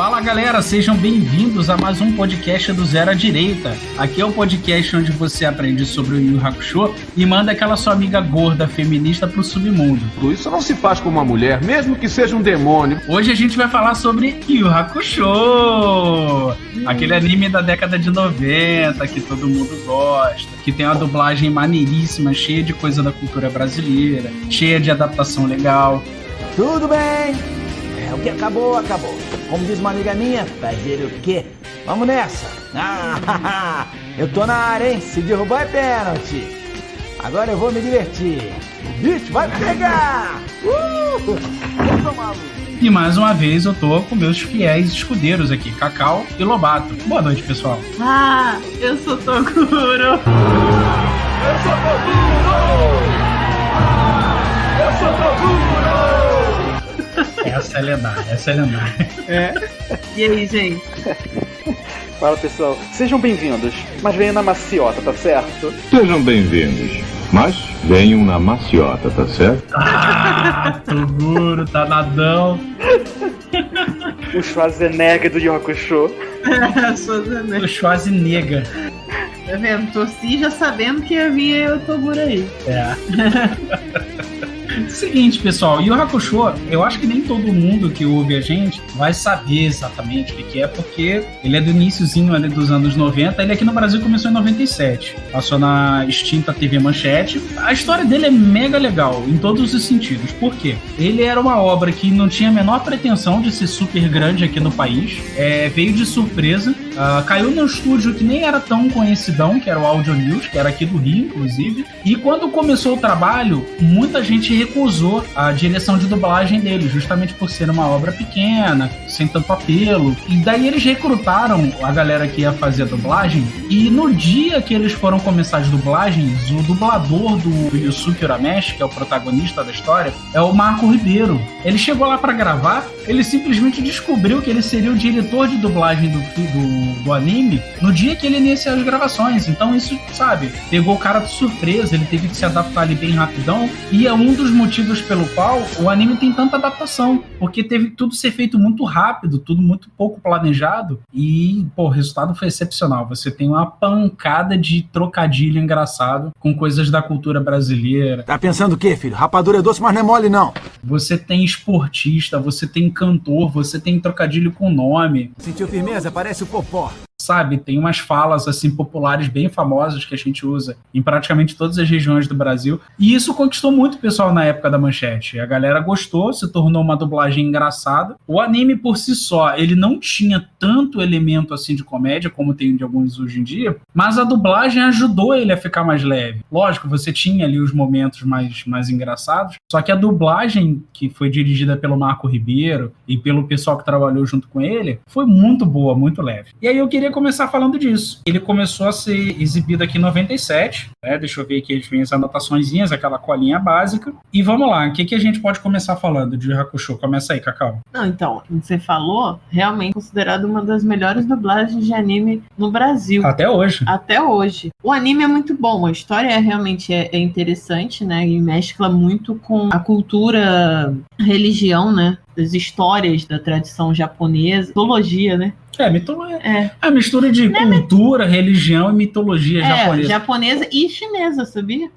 Fala galera, sejam bem-vindos a mais um podcast do Zero à Direita. Aqui é o podcast onde você aprende sobre o Yu Yu Hakusho e manda aquela sua amiga gorda feminista pro submundo. Isso não se faz com uma mulher, mesmo que seja um demônio. Hoje a gente vai falar sobre Yu Yu Hakusho, aquele anime da década de 90 que todo mundo gosta, que tem uma dublagem maneiríssima, cheia de coisa da cultura brasileira, cheia de adaptação legal. Tudo bem? O que acabou, acabou. Como diz uma amiga minha, fazer o quê? Vamos nessa. Eu tô na área, hein? Se derrubar é pênalti. Agora eu vou me divertir. O bicho vai pegar! E mais uma vez eu tô com meus fiéis escudeiros aqui, Cacau e Lobato. Boa noite, pessoal. Eu sou Toguro. Eu sou Toguro! Essa é lendária, E aí, gente? Fala pessoal, sejam bem-vindos, mas venham na maciota, tá certo? Sejam bem-vindos, mas venham na maciota, tá certo? Toguro, tá nadão. O Schwarzenegger do Yu Yu Hakusho. O Schwarzenegger. Tá vendo? Torci já sabendo que ia vir o Toguro aí. Seguinte, pessoal, Yu Yu Hakusho, eu acho que nem todo mundo que ouve a gente vai saber exatamente o que é, porque ele é do iniciozinho ali dos anos 90, ele aqui no Brasil começou em 97, passou na extinta TV Manchete. A história dele é mega legal, em todos os sentidos. Por quê? Ele era uma obra que não tinha a menor pretensão de ser super grande aqui no país, veio de surpresa, caiu num estúdio que nem era tão conhecidão, que era o Audio News, que era aqui do Rio, inclusive, e quando começou o trabalho, muita gente recusou a direção de dublagem dele, justamente por ser uma obra pequena, sem tanto apelo. E daí eles recrutaram a galera que ia fazer a dublagem, e no dia que eles foram começar as dublagens, o dublador do Yusuke Urameshi, que é o protagonista da história, é o Marco Ribeiro. Ele chegou lá pra gravar, ele simplesmente descobriu que ele seria o diretor de dublagem do anime no dia que ele iniciou as gravações. Então isso, sabe, pegou o cara de surpresa, ele teve que se adaptar ali bem rapidão, e é um dos motivos pelo qual o anime tem tanta adaptação, porque teve tudo ser feito muito rápido, tudo muito pouco planejado, e o resultado foi excepcional. Você tem uma pancada de trocadilho engraçado com coisas da cultura brasileira. Tá pensando o quê, filho? Rapadura é doce, mas não é mole, não. Você tem esportista, você tem cantor, você tem trocadilho com nome. Sentiu firmeza? Parece o Popó. Sabe, tem umas falas assim populares bem famosas que a gente usa em praticamente todas as regiões do Brasil, e isso conquistou muito o pessoal na época da Manchete. A galera gostou, se tornou uma dublagem engraçada. O anime por si só, ele não tinha tanto elemento assim de comédia como tem de alguns hoje em dia, mas a dublagem ajudou ele a ficar mais leve. Lógico, você tinha ali os momentos mais engraçados, só que a dublagem que foi dirigida pelo Marco Ribeiro e pelo pessoal que trabalhou junto com ele foi muito boa, muito leve. E aí eu queria começar falando disso. Ele começou a ser exibido aqui em 97, né? Deixa eu ver aqui, vem as anotaçõezinhas, aquela colinha básica. E vamos lá, o que a gente pode começar falando de Yu Yu Hakusho? Começa aí, Cacau. Não, então, você falou, realmente considerado uma das melhores dublagens de anime no Brasil. Até hoje. Até hoje. O anime é muito bom, a história realmente é interessante, né? E mescla muito com a cultura, a religião, né? Das histórias da tradição japonesa, mitologia, né? Mitologia. A mistura de cultura, religião e mitologia japonesa. Japonesa e chinesa, sabia?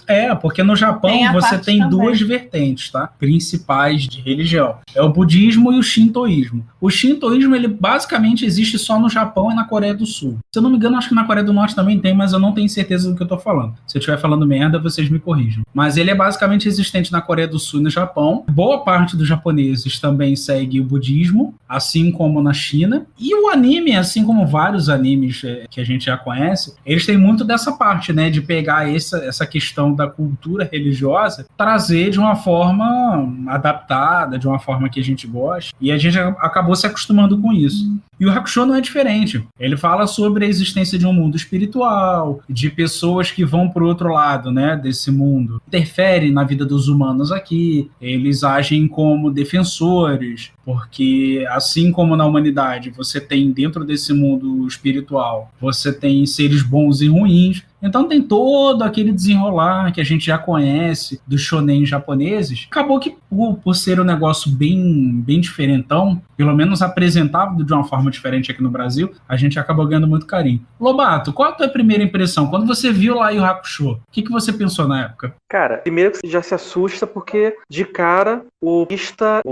Porque no Japão você tem duas vertentes, tá? Principais de religião. É o budismo e o shintoísmo. O shintoísmo, ele basicamente existe só no Japão e na Coreia do Sul. Se eu não me engano, acho que na Coreia do Norte também tem, mas eu não tenho certeza do que eu tô falando. Se eu estiver falando merda, vocês me corrijam. Mas ele é basicamente existente na Coreia do Sul e no Japão. Boa parte dos japoneses também segue o budismo, assim como na China. E o anime, assim como vários animes que a gente já conhece, eles têm muito dessa parte, né, de pegar essa questão da cultura religiosa, trazer de uma forma adaptada, de uma forma que a gente gosta, e a gente acabou se acostumando com isso. E o Hakusho não é diferente. Ele fala sobre a existência de um mundo espiritual, de pessoas que vão para o outro lado, né, desse mundo, interferem na vida dos humanos aqui, eles agem como defensores, porque assim como na humanidade você tem dentro desse mundo espiritual, você tem seres bons e ruins, Então tem todo aquele desenrolar que a gente já conhece dos shonen japoneses. Acabou que, por ser um negócio bem diferentão, pelo menos apresentado de uma forma diferente aqui no Brasil, a gente acabou ganhando muito carinho. Lobato, qual a tua primeira impressão? Quando você viu lá Yu Yu Hakusho, o que você pensou na época? Cara, primeiro que você já se assusta porque, de cara, o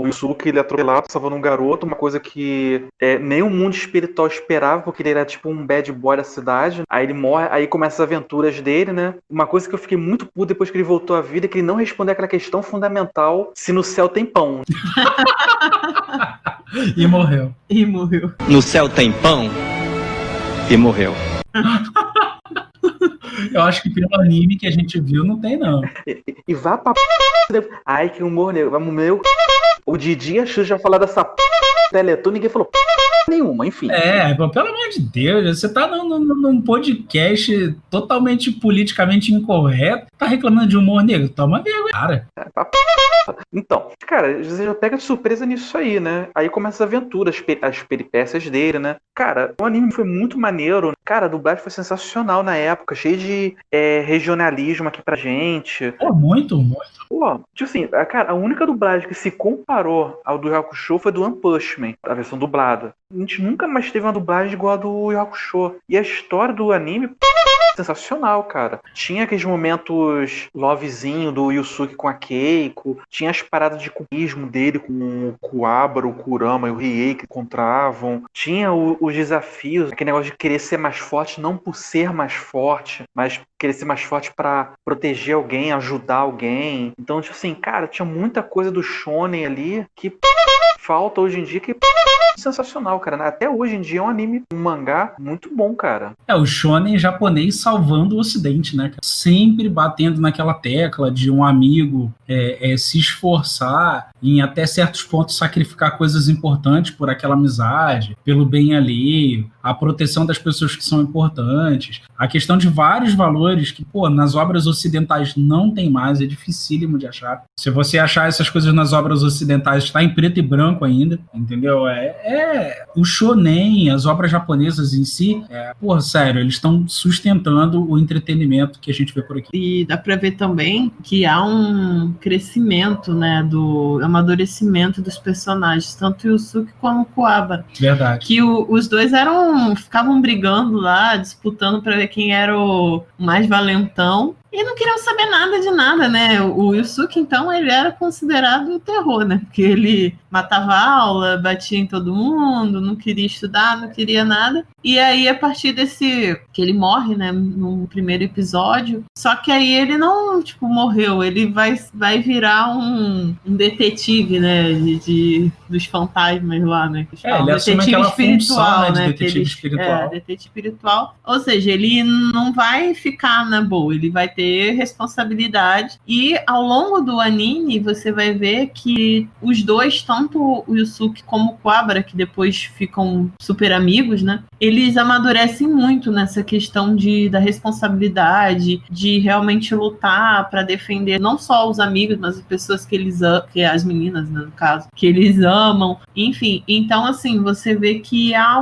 Yusuke, ele é atropelado, salvando um garoto, uma coisa que nem o mundo espiritual esperava, porque ele era tipo um bad boy da cidade. Aí ele morre, aí começa as aventuras dele, né? Uma coisa que eu fiquei muito puto depois que ele voltou à vida é que ele não respondeu aquela questão fundamental, se no céu tem pão. E morreu. No céu tem pão e morreu. Eu acho que pelo anime que a gente viu, não tem, não. E vá pra ai, que humor negro. Vamos, meu. O Didi e a Xuxa já falaram dessa Teleton, ninguém falou nenhuma, enfim. Pelo amor de Deus, você tá num podcast totalmente politicamente incorreto, tá reclamando de humor negro? Toma vergonha, cara. Então, cara, você já pega de surpresa nisso aí, né? Aí começa a aventura, as peripécias dele, né? Cara, o anime foi muito maneiro. Cara, a dublagem foi sensacional na época, cheio de regionalismo aqui pra gente. Pô, muito. Pô, tipo assim, cara, a única dublagem que se comparou ao do Yu Hakusho foi do One Punch Man, a versão dublada. A gente nunca mais teve uma dublagem igual a do Yu Hakusho. E a história do anime sensacional, cara. Tinha aqueles momentos lovezinho do Yusuke com a Keiko, tinha as paradas de cubismo dele com o Kuwabara, o Kurama e o Riei que encontravam, tinha os desafios, aquele negócio de querer ser mais forte, não por ser mais forte, mas querer ser mais forte pra proteger alguém, ajudar alguém. Então, tipo assim, cara, tinha muita coisa do shonen ali que falta hoje em dia, que sensacional, cara. Até hoje em dia é um anime, um mangá muito bom, cara. O shonen japonês salvando o ocidente, né, cara? Sempre batendo naquela tecla de um amigo se esforçar em até certos pontos sacrificar coisas importantes por aquela amizade, pelo bem alheio, a proteção das pessoas que são importantes, a questão de vários valores que, nas obras ocidentais não tem mais, é dificílimo de achar. Se você achar essas coisas nas obras ocidentais, está em preto e branco ainda, entendeu? O shonen, as obras japonesas em si, sério, eles estão sustentando o entretenimento que a gente vê por aqui. E dá pra ver também que há um crescimento, né, do amadurecimento dos personagens, tanto o Yusuke como o Kuwabara. Verdade. Que os dois ficavam brigando lá, disputando pra ver quem era o mais valentão. E não queriam saber nada de nada, né? O Yusuke, então, ele era considerado o terror, né? Porque ele matava a aula, batia em todo mundo, não queria estudar, não queria nada. E aí, a partir desse... que ele morre, né? No primeiro episódio. Só que aí ele não, morreu. Ele vai virar um detetive, né? Dos fantasmas lá, né? Que ele assume aquela função, né? De detetive espiritual. Detetive espiritual. Ou seja, ele não vai ficar na boa. Ele vai ter responsabilidade, e ao longo do anime você vai ver que os dois, tanto o Yusuke como o Kuwabara, que depois ficam super amigos, né, eles amadurecem muito nessa questão da responsabilidade, de realmente lutar para defender não só os amigos, mas as pessoas que eles amam, que as meninas, né, no caso, que eles amam, enfim. Então, assim, você vê que há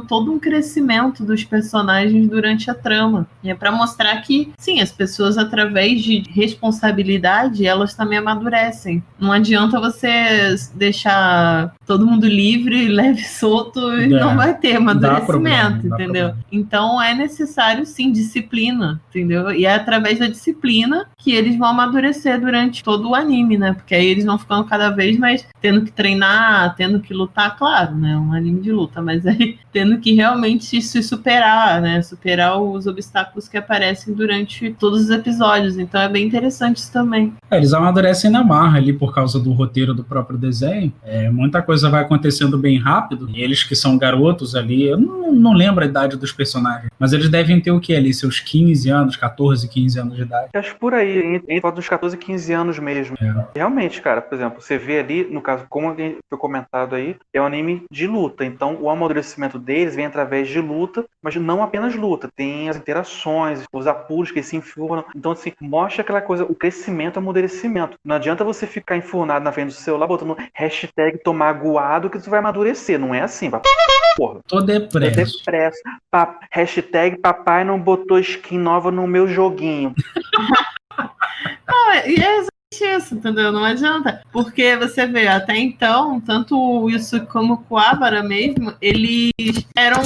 todo um crescimento dos personagens durante a trama, e é para mostrar que, sim, as pessoas, através de responsabilidade, elas também amadurecem. Não adianta você deixar todo mundo livre, leve, solto, e não vai ter amadurecimento, entendeu? Então é necessário, sim, disciplina, entendeu? E é através da disciplina que eles vão amadurecer durante todo o anime, né? Porque aí eles vão ficando cada vez mais tendo que treinar, tendo que lutar, claro, né? Um anime de luta, mas aí tendo que realmente se superar, né? Superar os obstáculos que aparecem durante todos os episódios. Então é bem interessante isso também. Eles amadurecem na marra ali por causa do roteiro do próprio desenho. Muita coisa vai acontecendo bem rápido. E eles que são garotos ali, eu não lembro a idade dos personagens, mas eles devem ter o que ali? Seus 15 anos, 14, 15 anos de idade. Acho por aí, entre uns 14 e 15 anos mesmo. Realmente, cara, por exemplo, você vê ali, no caso, como foi comentado aí, é um anime de luta. Então o amadurecimento deles vem através de luta, mas não apenas luta. Tem as interações, os apuros que se enfurnam. Então, assim, mostra aquela coisa, o crescimento, o amadurecimento. Não adianta você ficar enfurnado na frente do celular botando hashtag tomar aguado que você vai amadurecer. Não é assim, vai Porra. Tô depresso. Depresso. Hashtag papai não botou skin nova no meu joguinho. E é exatamente isso, entendeu? Não adianta. Porque você vê, até então, tanto o Yusuke como o Kuwabara mesmo, eles eram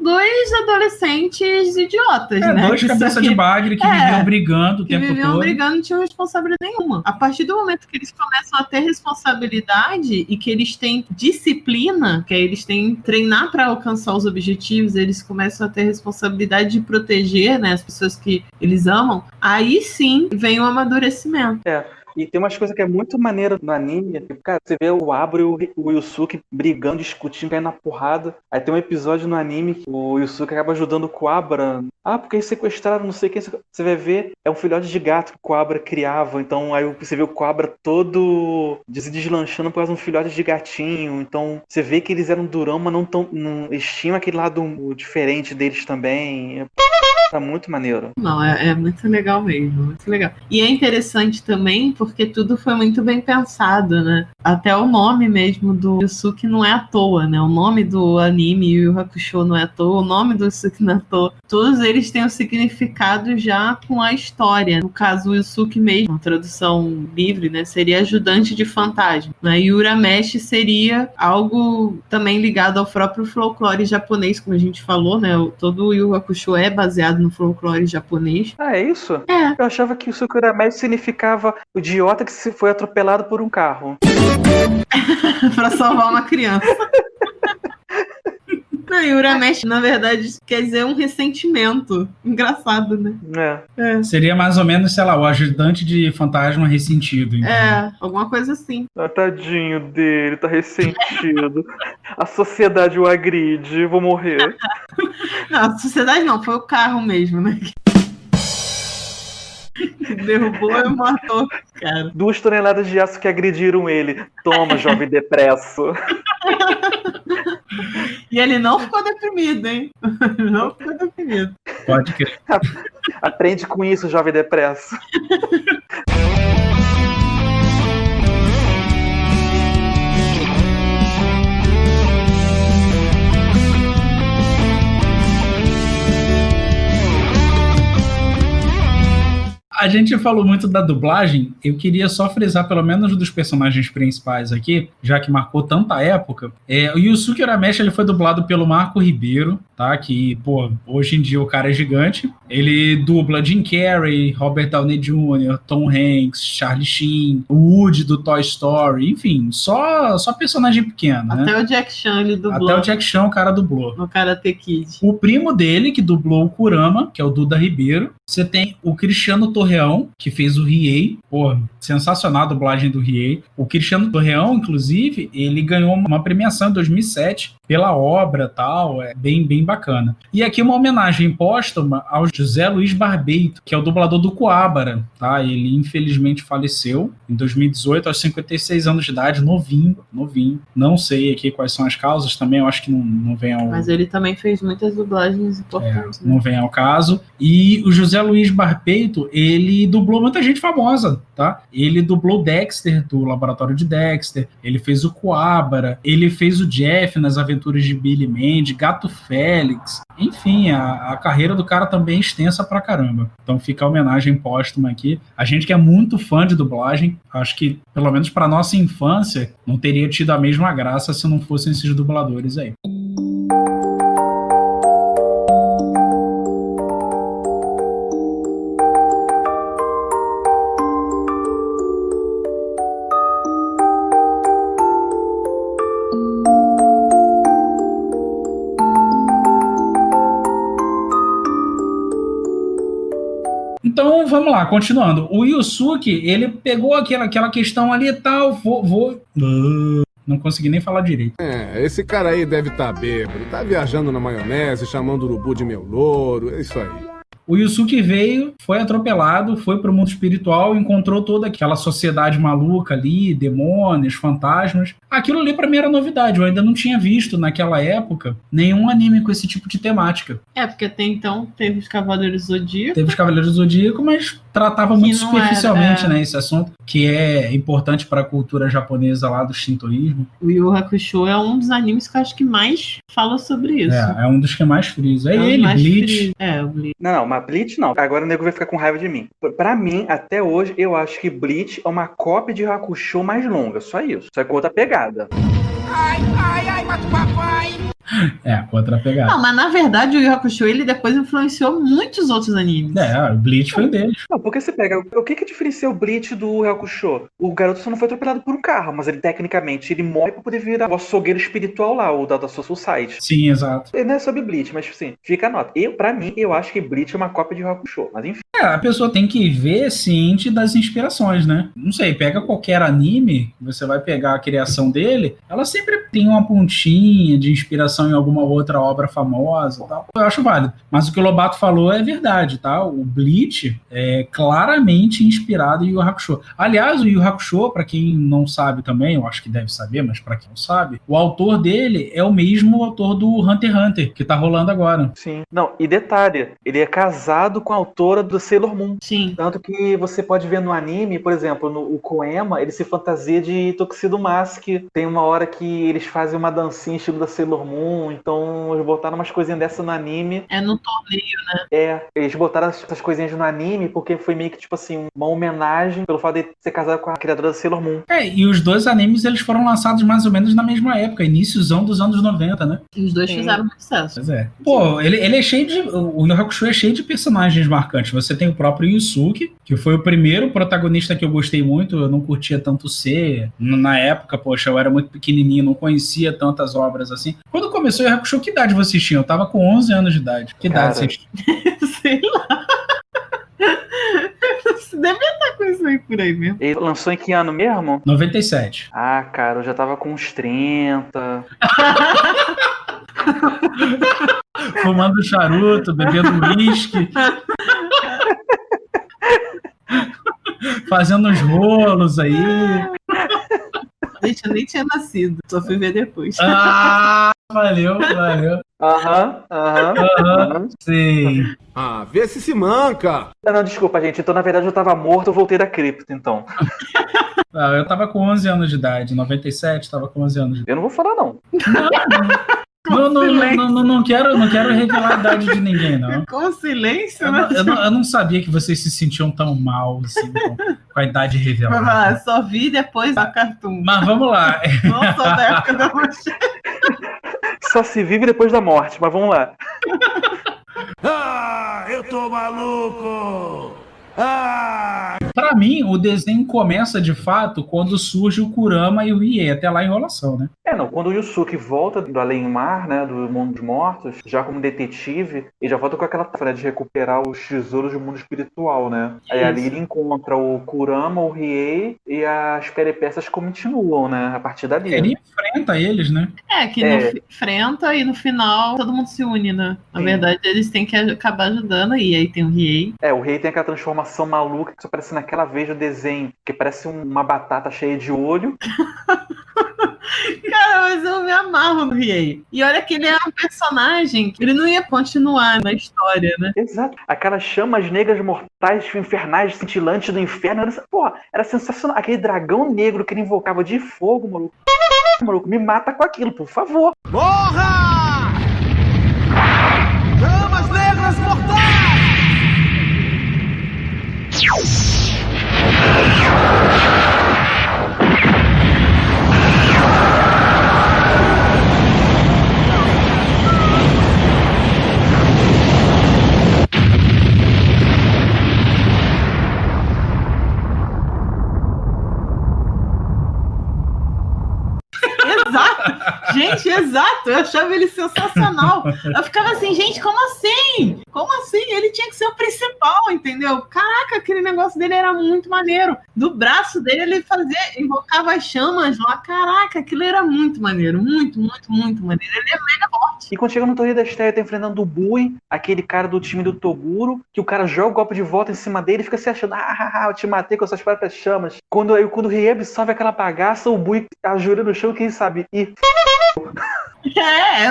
dois adolescentes idiotas, né? Dois cabeça de bagre que viviam brigando o tempo todo. Viviam brigando e não tinham responsabilidade nenhuma. A partir do momento que eles começam a ter responsabilidade e que eles têm disciplina, que aí eles têm que treinar para alcançar os objetivos, eles começam a ter responsabilidade de proteger, né, as pessoas que eles amam, aí sim vem o amadurecimento. E tem umas coisas que é muito maneiro no anime. Cara, você vê o Abro e o Yusuke brigando, discutindo, caindo na porrada. Aí tem um episódio no anime que o Yusuke acaba ajudando o Kuwabara. Porque eles sequestraram não sei quem. Você vai ver, é um filhote de gato que o Kuwabara criava. Então aí você vê o Kuwabara todo se deslanchando por causa de um filhote de gatinho. Então você vê que eles eram durão, mas eles tinham aquele lado diferente deles também. Tá muito maneiro. Não, é muito legal mesmo, muito legal. E é interessante também porque tudo foi muito bem pensado, né? Até o nome mesmo do Yusuke não é à toa, né? O nome do anime Yu Yu Hakusho não é à toa, o nome do Yusuke não é à toa. Todos eles têm um significado já com a história. No caso, o Yusuke mesmo, a tradução livre, né? Seria ajudante de fantasma. Né? E Urameshi seria algo também ligado ao próprio folclore japonês, como a gente falou, né? Todo o Yu Yu Hakusho é baseado no folclore japonês. É isso? É. Eu achava que o Sukurameshi significava o idiota que foi atropelado por um carro. Pra salvar uma criança. Não, e Urameshi, na verdade, quer dizer um ressentimento. Engraçado, né? Seria mais ou menos, sei lá, o ajudante de fantasma ressentido. Então. Alguma coisa assim. Tadinho dele, tá ressentido. A sociedade o agride, vou morrer. Não, a sociedade não, foi o carro mesmo, né? Que derrubou e matou, cara. 2 toneladas de aço que agrediram ele. Toma, jovem depresso. E ele não ficou deprimido, hein? Não ficou deprimido. Pode crer. Aprende com isso, jovem depresso. A gente falou muito da dublagem, eu queria só frisar pelo menos dos personagens principais aqui, já que marcou tanta época. O Yusuke Urameshi, ele foi dublado pelo Marco Ribeiro, tá? Que, hoje em dia o cara é gigante. Ele dubla Jim Carrey, Robert Downey Jr., Tom Hanks, Charlie Sheen, o Woody do Toy Story, enfim, só personagem pequeno, né? Até o Jack Chan ele dublou. Até o Jack Chan o cara dublou. No Karate Kid. O primo dele, que dublou o Kurama, que é o Duda Ribeiro. Você tem o Cristiano Torreão, que fez o Riei. Sensacional a dublagem do Riei. O Cristiano Torreão, inclusive, ele ganhou uma premiação em 2007 pela obra e tal. É bem bacana. E aqui uma homenagem póstuma ao José Luiz Barbeito, que é o dublador do Kuwabara, tá? Ele infelizmente faleceu em 2018, aos 56 anos de idade, novinho. Não sei aqui quais são as causas também, eu acho que não vem ao... Mas ele também fez muitas dublagens importantes. Né? Não vem ao caso. E o José Luiz Barbeito, ele dublou muita gente famosa, tá? Ele dublou Dexter, do Laboratório de Dexter, ele fez o Kuwabara, ele fez o Jeff nas Aventuras de Billy Mandy, Gato Félix, enfim, a carreira do cara também é extensa pra caramba. Então fica a homenagem póstuma aqui. A gente que é muito fã de dublagem, acho que, pelo menos pra nossa infância, não teria tido a mesma graça se não fossem esses dubladores aí. Então, vamos lá, continuando. O Yusuke, ele pegou aquela questão ali e tal, não consegui nem falar direito. Esse cara aí deve estar bêbado, tá viajando na maionese, chamando o urubu de meu louro, é isso aí. O Yusuke veio, foi atropelado, foi pro mundo espiritual, encontrou toda aquela sociedade maluca ali, demônios, fantasmas. Aquilo ali pra mim era novidade, eu ainda não tinha visto naquela época nenhum anime com esse tipo de temática. Porque até então teve os Cavaleiros do Zodíaco. Teve os Cavaleiros do Zodíaco, mas tratava muito não superficialmente, era, né, esse assunto, que é importante para a cultura japonesa lá do shintoísmo. O Yu Yu Hakusho é um dos animes que eu acho que mais fala sobre isso. É um dos que mais frisa. É um dos ele, mais Bleach. frios. O Bleach. Não, mas Bleach não. Agora o nego vai ficar com raiva de mim. Pra mim, até hoje, eu acho que Bleach é uma cópia de Hakusho mais longa. Só isso. Só com outra pegada. Outra pegada. Não, mas na verdade o Yu Yu Hakusho ele depois influenciou muitos outros animes. O Bleach foi um deles. Não, porque você pega... O que diferencia o Bleach do Hakusho? O garoto só não foi atropelado por um carro, mas ele, tecnicamente, ele morre pra poder virar o açougueiro espiritual lá, o da Soul Society. Sim, exato. Não é sobre Bleach, mas, assim, fica a nota. Pra mim, eu acho que Bleach é uma cópia de Hakusho, mas enfim. A pessoa tem que ver ciente das inspirações, né? Não sei, pega qualquer anime, você vai pegar a criação dele, ela sempre tem uma pontinha de inspiração em alguma outra obra famosa e tal. Eu acho válido. Mas o que o Lobato falou é verdade, tá? O Bleach é claramente inspirado em Yu Yu Hakusho. Aliás, o Yu Yu Hakusho, pra quem não sabe também, eu acho que deve saber, mas pra quem não sabe, o autor dele é o mesmo autor do Hunter x Hunter, que tá rolando agora. Sim. Não, e detalhe, ele é casado com a autora do Sailor Moon. Sim. Tanto que você pode ver no anime, por exemplo, o Koema, ele se fantasia de Tuxedo Mask. Tem uma hora que eles fazem uma dancinha estilo da Sailor Moon, então eles botaram umas coisinhas dessa no anime. É no torneio, né? Eles botaram essas coisinhas no anime porque foi meio que, tipo assim, uma homenagem pelo fato de ser casado com a criadora da Sailor Moon. E os dois animes, eles foram lançados mais ou menos na mesma época, iníciozão dos anos 90, né? E os dois fizeram muito sucesso. Pois é. Pô, ele é cheio de... O Yu Yu Hakusho é cheio de personagens marcantes. Você tem o próprio Yusuke, que foi o primeiro protagonista que eu gostei muito, eu não curtia tanto ser. Na época, poxa, eu era muito pequenininho, não conhecia tantas obras assim. Quando começou o Yu Yu Hakusho, que idade vocês tinham? Eu tava com 11 anos de idade. Que idade vocês tinham? Sei lá. Você deve estar com isso aí por aí mesmo. Ele lançou em que ano mesmo? 97. Ah, cara, eu já tava com uns 30. Fumando charuto, bebendo uísque. Fazendo uns rolos aí. Gente, eu nem tinha nascido, só fui ver depois. Valeu. Sim. Vê se manca. Não, desculpa, gente. Então, na verdade, eu tava morto, eu voltei da cripta, então. Eu tava com 11 anos de idade. 97, tava com 11 anos de idade. Eu não vou falar, não. Não quero revelar a idade de ninguém, não. Com silêncio, né? Eu não sabia que vocês se sentiam tão mal assim, com a idade revelada. Só vi depois da Cartoon. Mas vamos lá. Não sou da época da Rocha. Só se vive depois da morte, mas vamos lá. Eu tô maluco! Pra mim, o desenho começa de fato quando surge o Kurama e o Rie. Até lá, enrolação, né? Quando o Yusuke volta do além-mar, né, do mundo dos mortos, já como detetive, ele já volta com aquela tarefa, né, de recuperar os tesouros do mundo espiritual, né? Aí ali ele encontra o Kurama, o Riei, e as peripécias continuam, né, a partir dali. Ele enfrenta eles, né? Enfrenta e no final todo mundo se une, né? Na verdade, eles têm que acabar ajudando aí tem o Riei. O Riei tem aquela transformação maluca que só aparece naquela vez do desenho, que parece uma batata cheia de olho. Cara, mas eu me amarro no Riei. E olha que ele é um personagem que ele não ia continuar na história, né? Exato. Aquelas chamas negras mortais, infernais, cintilantes do inferno. Era sensacional. Aquele dragão negro que ele invocava de fogo, maluco. Maluco, me mata com aquilo, por favor. Morra! Chamas negras mortais! Exato! Gente, exato! Eu achava ele sensacional. Eu ficava assim, gente, como assim? Como assim? Ele tinha que ser o principal, entendeu? Caraca, aquele negócio dele era muito maneiro. Do braço dele, ele invocava as chamas lá. Caraca, aquilo era muito maneiro. Muito, muito, muito maneiro. Ele é mega forte. E quando chega no Torneio da Estreia, tá enfrentando o Bui, aquele cara do time do Toguro, que o cara joga o golpe de volta em cima dele e fica se achando, eu te matei com essas próprias chamas. Quando o Riei absorve aquela bagaça, o Bui ajoelha no chão, quem sabe?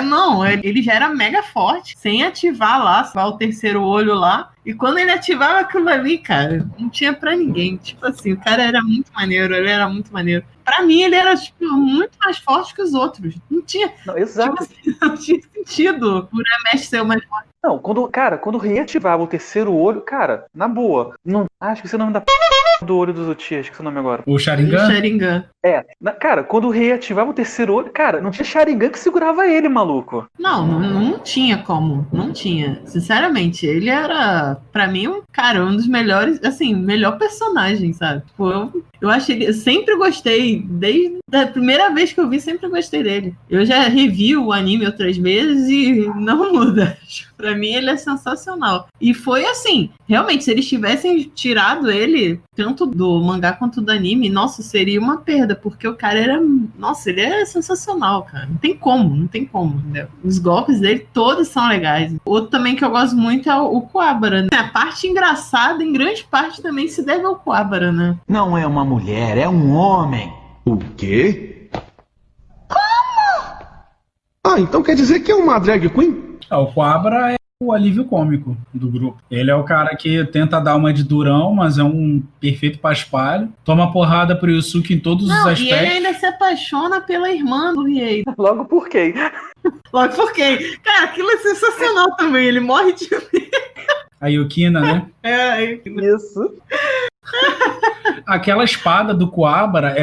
Não, ele já era mega forte, sem ativar lá, o terceiro olho lá. E quando ele ativava aquilo ali, cara, não tinha pra ninguém. Tipo assim, o cara era muito maneiro, ele era muito maneiro. Pra mim, ele era, tipo, muito mais forte que os outros. Não tinha, Não, exato. tipo assim, não tinha sentido o Uramesh ser o mais forte. Não, quando reativava o terceiro olho, cara, na boa, não, acho que você não da do olho dos Uchiha, acho que é o nome agora. O O Sharingan? Sharingan. Cara, quando reativava o terceiro olho, cara, não tinha Sharingan que segurava ele, maluco. Não tinha como. Não tinha. Sinceramente, ele era, pra mim, um dos melhores, assim, melhor personagem, sabe? Tipo, eu achei, eu sempre gostei, desde a primeira vez que eu vi, sempre gostei dele. Eu já revi o anime outras vezes e não muda. Pra mim, ele é sensacional. E foi assim, realmente, se eles tivessem tirado ele, tanto do mangá quanto do anime, nossa, seria uma perda, porque o cara era, nossa, ele é sensacional, cara. Não tem como, entendeu? Os golpes dele todos são legais. Outro também que eu gosto muito é o Kuwabara, né? A parte engraçada, em grande parte, também se deve ao Kuwabara, né? Não é uma mulher, é um homem. O quê? Como? Ah, então quer dizer que é uma drag queen? O Kuwabara é o alívio cômico do grupo. Ele é o cara que tenta dar uma de durão, mas é um perfeito paspalho. Toma porrada pro Yusuke em todos os aspectos. E ele ainda se apaixona pela irmã do Riei. Logo por quê? Logo porque, cara, aquilo é sensacional também. Ele morre de A Yukina, né? Isso. Aquela espada do Kuwabara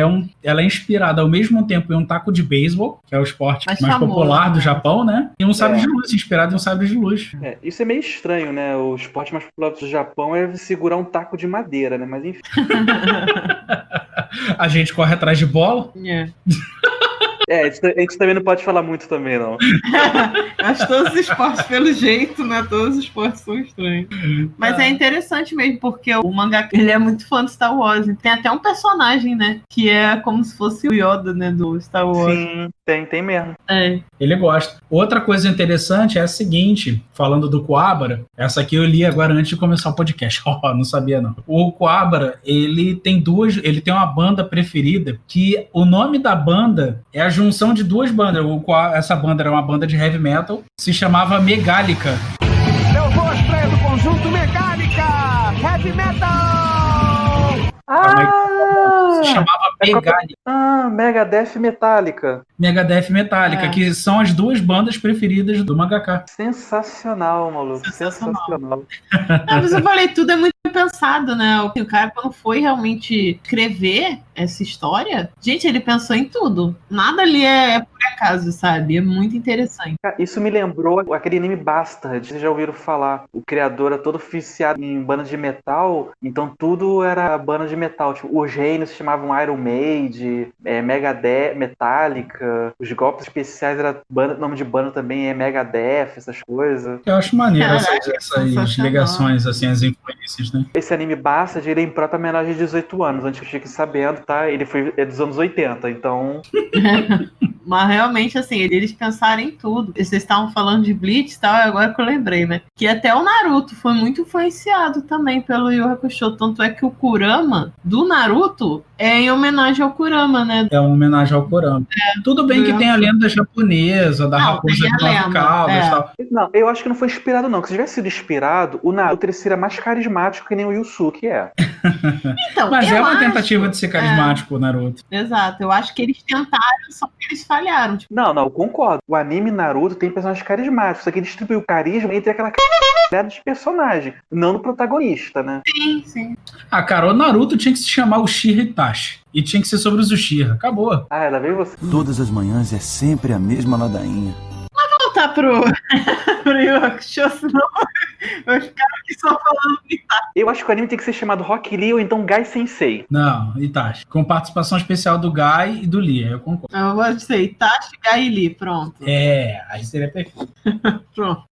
ela é inspirada ao mesmo tempo em um taco de beisebol, que é o esporte mais famoso, popular do né? Japão, né? E um sabre de luz, inspirado em um sabre de luz. Isso é meio estranho, né? O esporte mais popular do Japão é segurar um taco de madeira, né? Mas enfim. A gente corre atrás de bola. A gente também não pode falar muito também, não. Acho que todos os esportes, pelo jeito, né? Todos os esportes são estranhos. Mas é interessante mesmo, porque o mangá, ele é muito fã de Star Wars. Tem até um personagem, né? Que é como se fosse o Yoda, né? Do Star Wars. Sim, tem mesmo. Ele gosta. Outra coisa interessante é a seguinte, falando do Kuwabara, essa aqui eu li agora antes de começar o podcast. Não sabia não. O Kuwabara, ele tem uma banda preferida, que o nome da banda é a junção de duas bandas. Essa banda era uma banda de heavy metal, se chamava Megálica. Eu vou às praias do conjunto Megálica! Heavy Metal! Se chamava Megálica. Megadeth Metallica. Megadeth Metallica, que são as duas bandas preferidas do mangaka. Sensacional, maluco. Sensacional. Mas eu falei, tudo é muito pensado, né? O cara, quando foi realmente escrever essa história, gente, ele pensou em tudo. Nada ali é por acaso, sabe? É muito interessante. Cara, isso me lembrou aquele anime Bastard. Vocês já ouviram falar? O criador era todo oficiado em bandas de metal, então tudo era banda de metal. Tipo, os reinos se chamavam Iron Maiden, Megadeth, Metallica. Os golpes especiais era nome de banda também é Megadeth, essas coisas. Eu acho maneiro Caraca, essas ligações, assim, as influências, né? Esse anime Bastard, ele é em própria menor de 18 anos. Antes que eu fique sabendo, tá? Ele é dos anos 80, então... Mas realmente, assim, eles pensaram em tudo. Vocês estavam falando de Bleach e tal, e agora que eu lembrei, né? Que até o Naruto foi muito influenciado também pelo Yu Hakusho. Tanto é que o Kurama do Naruto é em homenagem ao Kurama, né? É uma homenagem ao Kurama. Tudo bem que tem a lenda japonesa, da raposa de nove caudas e tal. Não, eu acho que não foi inspirado, não. Porque se tivesse sido inspirado, o Naruto ele seria mais carismático que nem o Yusuke é. Então, Mas é uma acho... tentativa de ser carismático, o Naruto. Exato, eu acho que eles tentaram, só que eles falharam. Tipo... Não, eu concordo. O anime Naruto tem personagens carismáticos, só que ele distribuiu o carisma entre aquela de personagem, não do protagonista, né? Sim. Ah, cara, o Naruto tinha que se chamar Uchiha Itachi. E tinha que ser sobre os Uchiha. Acabou. Ela veio você. Todas as manhãs é sempre a mesma ladainha. Voltar pro Yu Hakusho, senão vai ficar aqui só falando de Itachi. Eu acho que o anime tem que ser chamado Rock Lee ou então Gai Sensei. Não, Itachi. Com participação especial do Gai e do Lee, eu concordo. Eu vou dizer Itachi, Gai e Lee, pronto. Aí seria perfeito. Pronto.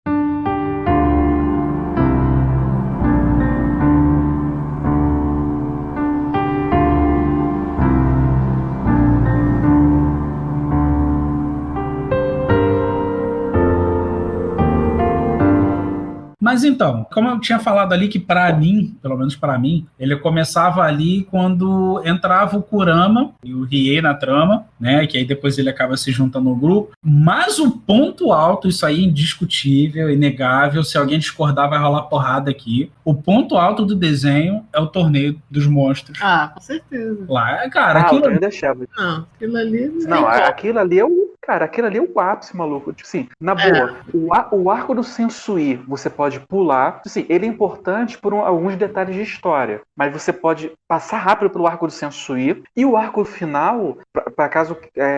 Mas então, como eu tinha falado ali que pra mim, pelo menos pra mim, ele começava ali quando entrava o Kurama e o Riei na trama, né? Que aí depois ele acaba se juntando ao grupo. Mas o ponto alto, isso aí é indiscutível, inegável. Se alguém discordar, vai rolar porrada aqui. O ponto alto do desenho é o Torneio dos Monstros. Ah, com certeza. Lá, cara, o aquilo... Torneio das Trevas. Não, aquilo ali... Não, aquilo ali é o... Cara, aquilo ali é o ápice, maluco. Tipo assim, na boa, o arco do Sensui você pode pular. Assim, ele é importante por alguns detalhes de história. Mas você pode passar rápido pelo arco do Sensui. E o arco final, pra caso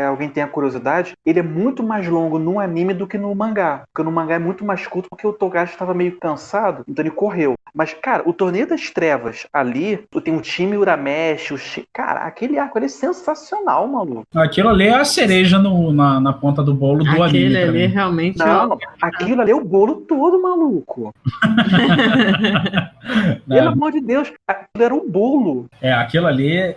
alguém tenha curiosidade, ele é muito mais longo no anime do que no mangá. Porque no mangá é muito mais curto porque o Togashi estava meio cansado, então ele correu. Mas, cara, o Torneio das Trevas ali, tem o time Urameshi, cara, aquele arco ali é sensacional, maluco. Aquilo ali é a cereja na ponta do bolo do anime. Aquele ali realmente... Não, aquilo ali é o bolo todo, maluco. Pelo amor de Deus, aquilo era um bolo. Aquilo ali...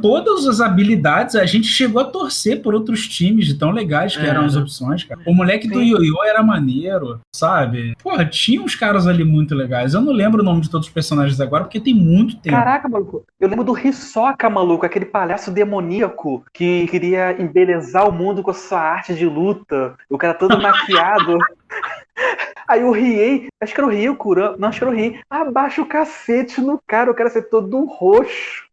Todas as habilidades, a gente chegou a torcer por outros times de tão legais que eram as opções, cara. O moleque do Ioiô era maneiro, sabe? Porra, tinha uns caras ali muito legais. Eu não lembro o nome de todos os personagens agora, porque tem muito tempo. Caraca, maluco. Eu lembro do Hisoka, maluco, aquele palhaço demoníaco que queria embelezar o mundo com a sua arte de luta. O cara todo maquiado. Aí o Riei, acho que era o Riei, o Kurama, não, acho que era o Riei, abaixa o cacete no cara, o cara ser todo roxo.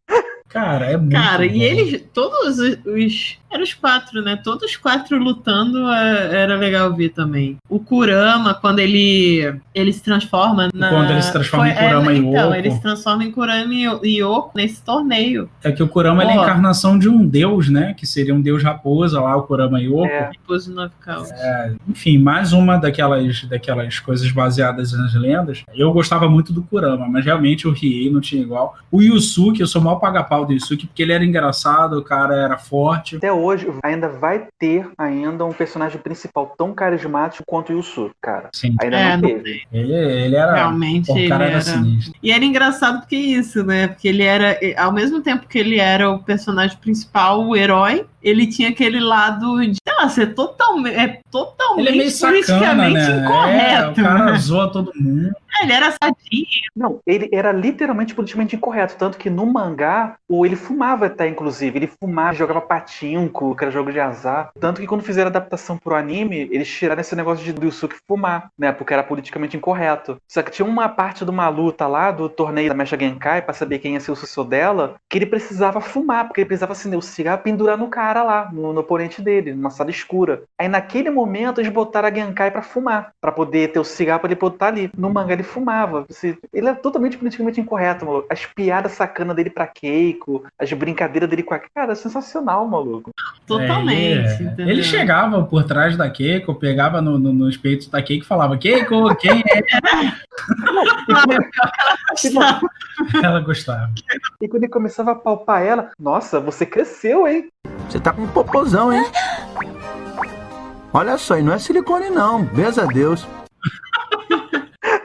Cara, é muito Cara, bom. e eles, todos os... Eram os 4, né? Todos os 4 lutando era legal ver também. O Kurama, quando ele se transforma na... Quando ele se transforma em Kurama e Então, Yoko. ele se transforma em Kurama e Yoko nesse torneio. É que o Kurama ele é a encarnação de um deus, né? Que seria um deus raposa lá, o Kurama Yoko. Depois do 9 Caos. Enfim, mais uma daquelas coisas baseadas nas lendas. Eu gostava muito do Kurama, mas realmente o Riei não tinha igual. O Yusuke, eu sou mal paga-pau do Yusuke, porque ele era engraçado, o cara era forte. Até hoje ainda vai ter um personagem principal tão carismático quanto o Yusuke, cara. Sim. Ainda não teve. Ele era... Realmente, o cara era sinistro. E era engraçado porque isso, né? Porque ele era, ao mesmo tempo que ele era o personagem principal, o herói, ele tinha aquele lado de, sei lá, ser totalmente Ele é meio politicamente sacana, né? incorreto. O cara né? zoa todo mundo. Ele era sadinho. Não, ele era literalmente politicamente incorreto, tanto que no mangá, ele fumava até, inclusive. Ele fumava, jogava patinco, que era jogo de azar. Tanto que quando fizeram a adaptação pro anime, eles tiraram esse negócio de Yusuke fumar, né? Porque era politicamente incorreto. Só que tinha uma parte de uma luta lá, do torneio da Mecha Genkai, pra saber quem ia ser o sucessor dela, que ele precisava fumar, porque ele precisava acender o cigarro e pendurar no cara lá, no oponente dele, numa sala escura. Aí naquele momento eles botaram a Genkai pra fumar, pra poder ter o cigarro pra ele botar ali. No mangá ele fumava. Ele era totalmente politicamente incorreto, maluco. As piadas sacanas dele pra Keiko, as brincadeiras dele com a... Cara, é sensacional, maluco. Totalmente. Ele chegava por trás da Keiko, pegava nos peitos da Keiko e falava: Keiko, quem é? Ela gostava. E quando ele começava a palpar ela, nossa, você cresceu, hein? Você tá com um popozão, hein? Olha só, e não é silicone não, beza a Deus.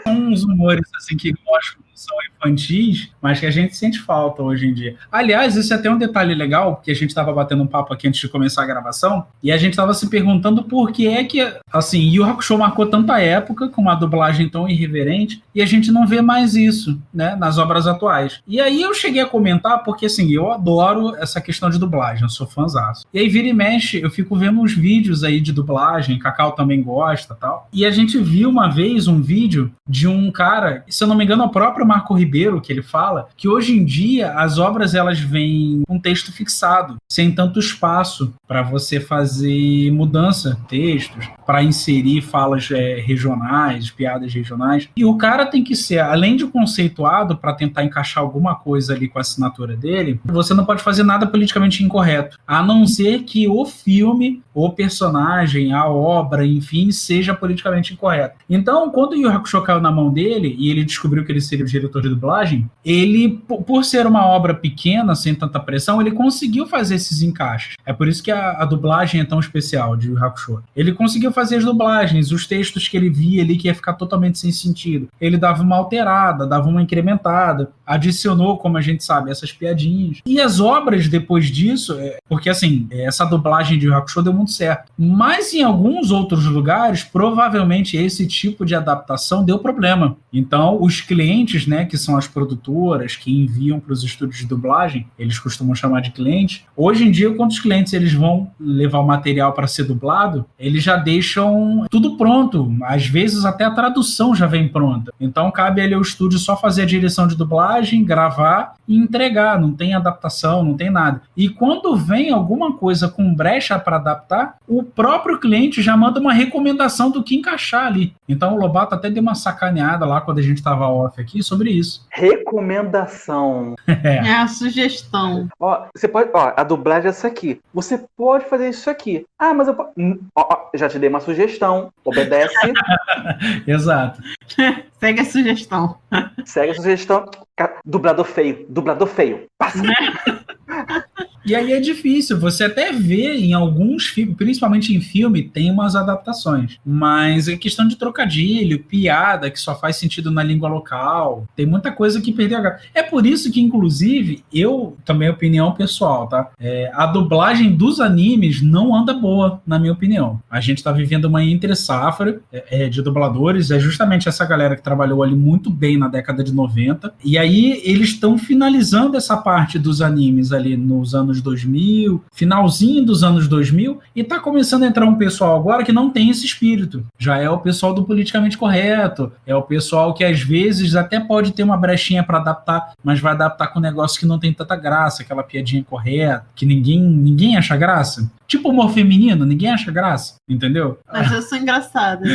Uns humores assim que mostram que são infantis, mas que a gente sente falta hoje em dia. Aliás, esse é até um detalhe legal, porque a gente estava batendo um papo aqui antes de começar a gravação, e a gente estava se perguntando por que é que, assim, Yu Hakusho marcou tanta época, com uma dublagem tão irreverente, e a gente não vê mais isso, né, nas obras atuais. E aí eu cheguei a comentar, porque assim, eu adoro essa questão de dublagem, eu sou fãzaço. E aí vira e mexe, eu fico vendo uns vídeos aí de dublagem, Cacau também gosta e tal, e a gente viu uma vez um vídeo de um cara, se eu não me engano é o próprio Marco Ribeiro, que ele fala que hoje em dia as obras elas vêm com texto fixado, sem tanto espaço para você fazer mudança de textos, para inserir falas regionais, piadas regionais. E o cara tem que ser, além de conceituado para tentar encaixar alguma coisa ali com a assinatura dele, você não pode fazer nada politicamente incorreto, a não ser que o filme, o personagem, a obra, enfim, seja politicamente incorreto. Então, quando o Yu Hakusho caiu na mão dele e ele descobriu que ele seria o diretor de dublagem, ele, por ser uma obra pequena, sem tanta pressão, ele conseguiu fazer esses encaixes. É por isso que a dublagem é tão especial de Yu Hakusho. Ele conseguiu fazer as dublagens, os textos que ele via ali que ia ficar totalmente sem sentido. Ele dava uma alterada, dava uma incrementada, adicionou, como a gente sabe, essas piadinhas. E as obras depois disso, porque assim, essa dublagem de Yu Hakusho deu muito certo. Mas em alguns outros lugares, provavelmente esse tipo de adaptação deu problema. Então, os clientes clientes, né, que são as produtoras que enviam para os estúdios de dublagem, eles costumam chamar de cliente. Hoje em dia, quando os clientes eles vão levar o material para ser dublado, eles já deixam tudo pronto. Às vezes até a tradução já vem pronta. Então cabe ali ao estúdio só fazer a direção de dublagem, gravar e entregar. Não tem adaptação, não tem nada. E quando vem alguma coisa com brecha para adaptar, o próprio cliente já manda uma recomendação do que encaixar ali. Então o Lobato até deu uma sacaneada lá quando a gente estava off aqui sobre isso. Recomendação. É a sugestão. Ó, você pode, ó, a dublagem é essa aqui. Você pode fazer isso aqui. Ah, mas eu já te dei uma sugestão. Obedece. Exato. Segue a sugestão. Segue a sugestão. Dublador feio. Passa. E aí é difícil, você até vê em alguns filmes, principalmente em filme, tem umas adaptações, mas é questão de trocadilho, piada que só faz sentido na língua local, tem muita coisa que perdeu a graça. É por isso que, inclusive, eu, também opinião pessoal, tá? A dublagem dos animes não anda boa, na minha opinião. A gente tá vivendo uma entre-safra de dubladores, é justamente essa galera que trabalhou ali muito bem na década de 90, e aí eles estão finalizando essa parte dos animes ali nos anos 2000, finalzinho dos anos 2000, e tá começando a entrar um pessoal agora que não tem esse espírito. Já é o pessoal do politicamente correto, é o pessoal que às vezes até pode ter uma brechinha para adaptar, mas vai adaptar com um negócio que não tem tanta graça, aquela piadinha correta, que ninguém acha graça. Tipo humor feminino, ninguém acha graça, entendeu? Mas eu sou engraçada.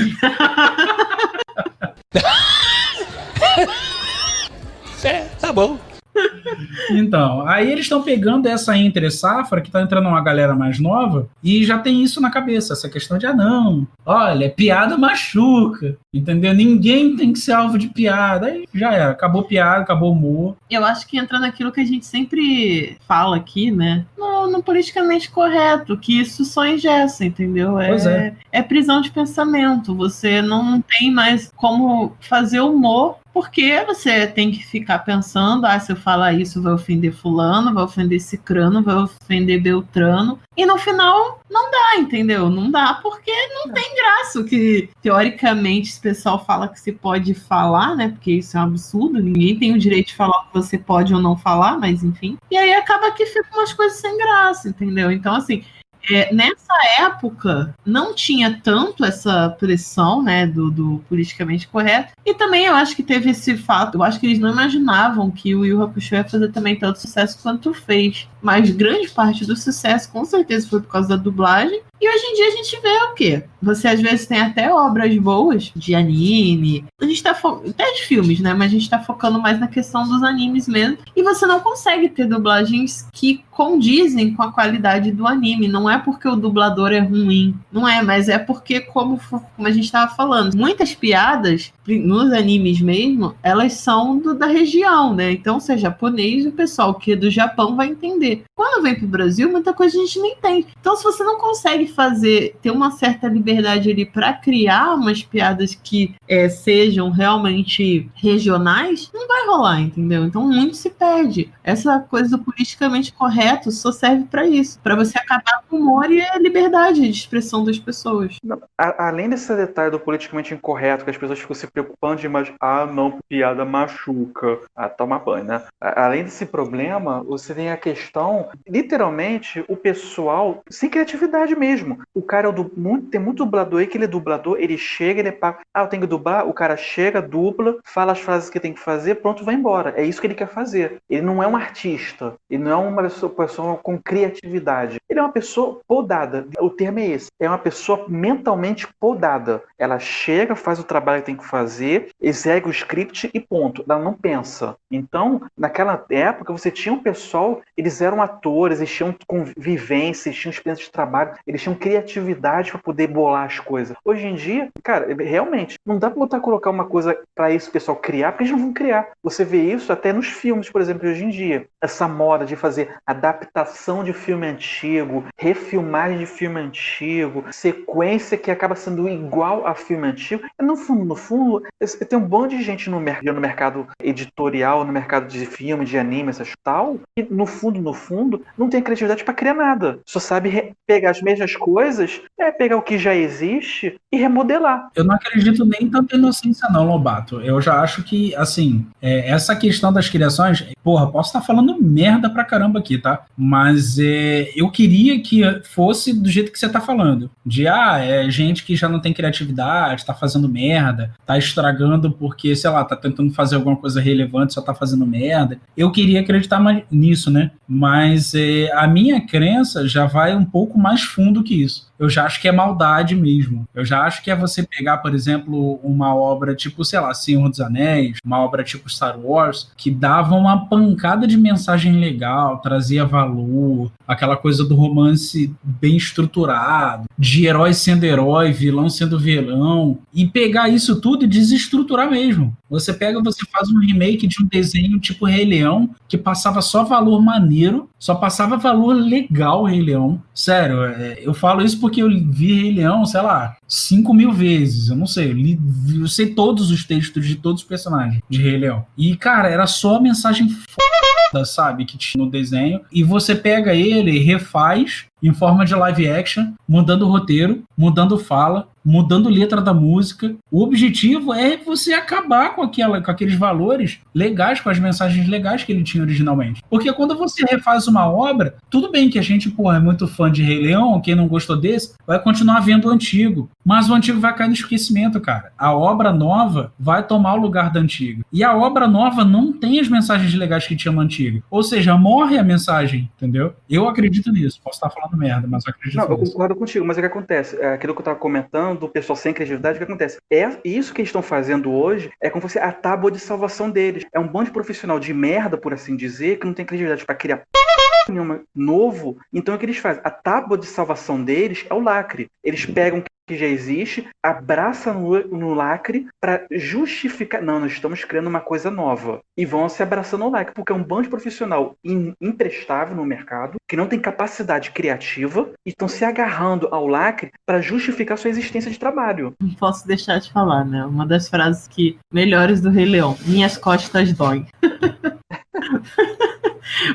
Tá bom. Então, aí eles estão pegando essa entre-safra, que tá entrando uma galera mais nova, e já tem isso na cabeça, essa questão de, não, olha, piada machuca, entendeu? Ninguém tem que ser alvo de piada, aí já era, acabou piada, acabou humor. Eu acho que entra naquilo que a gente sempre fala aqui, né? No politicamente correto, que isso só engessa, entendeu? Pois é. É prisão de pensamento, você não tem mais como fazer humor, porque você tem que ficar pensando, se eu falar isso vai ofender fulano, vai ofender cicrano, vai ofender beltrano, e no final não dá, entendeu? Não dá porque não tem graça, o que teoricamente esse pessoal fala que se pode falar, né? Porque isso é um absurdo, ninguém tem o direito de falar o que você pode ou não falar, mas enfim. E aí acaba que ficam umas coisas sem graça, entendeu? Então, assim, nessa época não tinha tanto essa pressão, né, do politicamente correto, e também eu acho que teve esse fato, eu acho que eles não imaginavam que o Yu Hakusho ia fazer também tanto sucesso quanto fez, mas grande parte do sucesso com certeza foi por causa da dublagem. E hoje em dia a gente vê o quê? Você às vezes tem até obras boas de anime, a gente tá até de filmes, né? Mas a gente tá focando mais na questão dos animes mesmo. E você não consegue ter dublagens que condizem com a qualidade do anime. Não é porque o dublador é ruim, não é, mas é porque, como a gente tava falando, muitas piadas nos animes mesmo, elas são da região, né? Então, se é japonês, o pessoal que é do Japão vai entender. Quando vem pro Brasil, muita coisa a gente nem tem. Então, se você não consegue ter uma certa liberdade ali para criar umas piadas que sejam realmente regionais, não vai rolar, entendeu? Então muito se perde. Essa coisa do politicamente correto só serve para isso, para você acabar com o humor e a liberdade de expressão das pessoas. Não, além desse detalhe do politicamente incorreto, que as pessoas ficam se preocupando demais, não, piada machuca, toma banho, né? Além desse problema, você tem a questão, literalmente, o pessoal sem criatividade mesmo. O cara tem muito dublador aí que ele é dublador, ele chega, ele paga, eu tenho que dublar, o cara chega, dubla, fala as frases que tem que fazer, pronto, vai embora. É isso que ele quer fazer. Ele não é um artista, ele não é uma pessoa com criatividade. Ele é uma pessoa podada. O termo é esse. É uma pessoa mentalmente podada. Ela chega, faz o trabalho que tem que fazer, exegue o script e ponto. Ela não pensa. Então, naquela época, você tinha um pessoal, eles eram atores, eles tinham convivência, eles tinham experiência de trabalho, eles tinham criatividade para poder bolar as coisas. Hoje em dia, cara, realmente, não dá pra colocar uma coisa para esse pessoal criar, porque eles não vão criar. Você vê isso até nos filmes, por exemplo, hoje em dia. Essa moda de fazer adaptação de filme antigo, refilmagem de filme antigo, sequência que acaba sendo igual a filme antigo. No fundo, tem um bando de gente no mercado editorial, no mercado de filme, de anime, essas tal, e no fundo, não tem criatividade para criar nada. Só sabe pegar as mesmas coisas, pegar o que já existe e remodelar. Eu não acredito nem tanto em inocência não, Lobato. Eu já acho que, assim, essa questão das criações, porra, posso estar falando merda pra caramba aqui, tá? Mas eu queria que fosse do jeito que você tá falando. De, gente que já não tem criatividade, tá fazendo merda, tá estragando porque, sei lá, tá tentando fazer alguma coisa relevante, só tá fazendo merda. Eu queria acreditar nisso, né? Mas a minha crença já vai um pouco mais fundo que isso. Eu já acho que é maldade mesmo. Eu já acho que é você pegar, por exemplo, uma obra tipo, sei lá, Senhor dos Anéis, uma obra tipo Star Wars, que dava uma pancada de mensagem legal, trazia valor, aquela coisa do romance bem estruturado, de herói sendo herói, vilão sendo vilão, e pegar isso tudo e desestruturar mesmo. Você faz um remake de um desenho tipo Rei Leão, que passava só valor maneiro, só passava valor legal Rei Leão. Sério, eu falo isso porque eu vi Rei Leão, sei lá, 5.000 vezes, eu não sei, eu sei todos os textos de todos os personagens de Rei Leão. E, cara, era só mensagem foda, sabe, que tinha no desenho, e você pega ele e refaz em forma de live action, mudando o roteiro, mudando fala, mudando letra da música. O objetivo é você acabar com aqueles valores legais, com as mensagens legais que ele tinha originalmente. Porque quando você refaz uma obra, tudo bem que a gente, é muito fã de Rei Leão, quem não gostou desse, vai continuar vendo o antigo. Mas o antigo vai cair no esquecimento, cara. A obra nova vai tomar o lugar da antiga. E a obra nova não tem as mensagens legais que tinha no antigo. Ou seja, morre a mensagem, entendeu? Eu acredito nisso. Posso estar falando merda, mas eu acredito nisso. Eu concordo contigo, mas o que acontece? Aquilo que eu estava comentando, do pessoal sem criatividade, o que acontece? Isso que eles estão fazendo hoje é como se a tábua de salvação deles. É um bando de profissional de merda, por assim dizer, que não tem criatividade para criar nenhuma novo. Então o que eles fazem? A tábua de salvação deles é o lacre. Eles pegam que já existe, abraça no lacre para justificar. Não, nós estamos criando uma coisa nova. E vão se abraçando no lacre, porque é um bando de profissional imprestável no mercado, que não tem capacidade criativa, e estão se agarrando ao lacre para justificar sua existência de trabalho. Não posso deixar de falar, né? Uma das frases melhores do Rei Leão: minhas costas doem.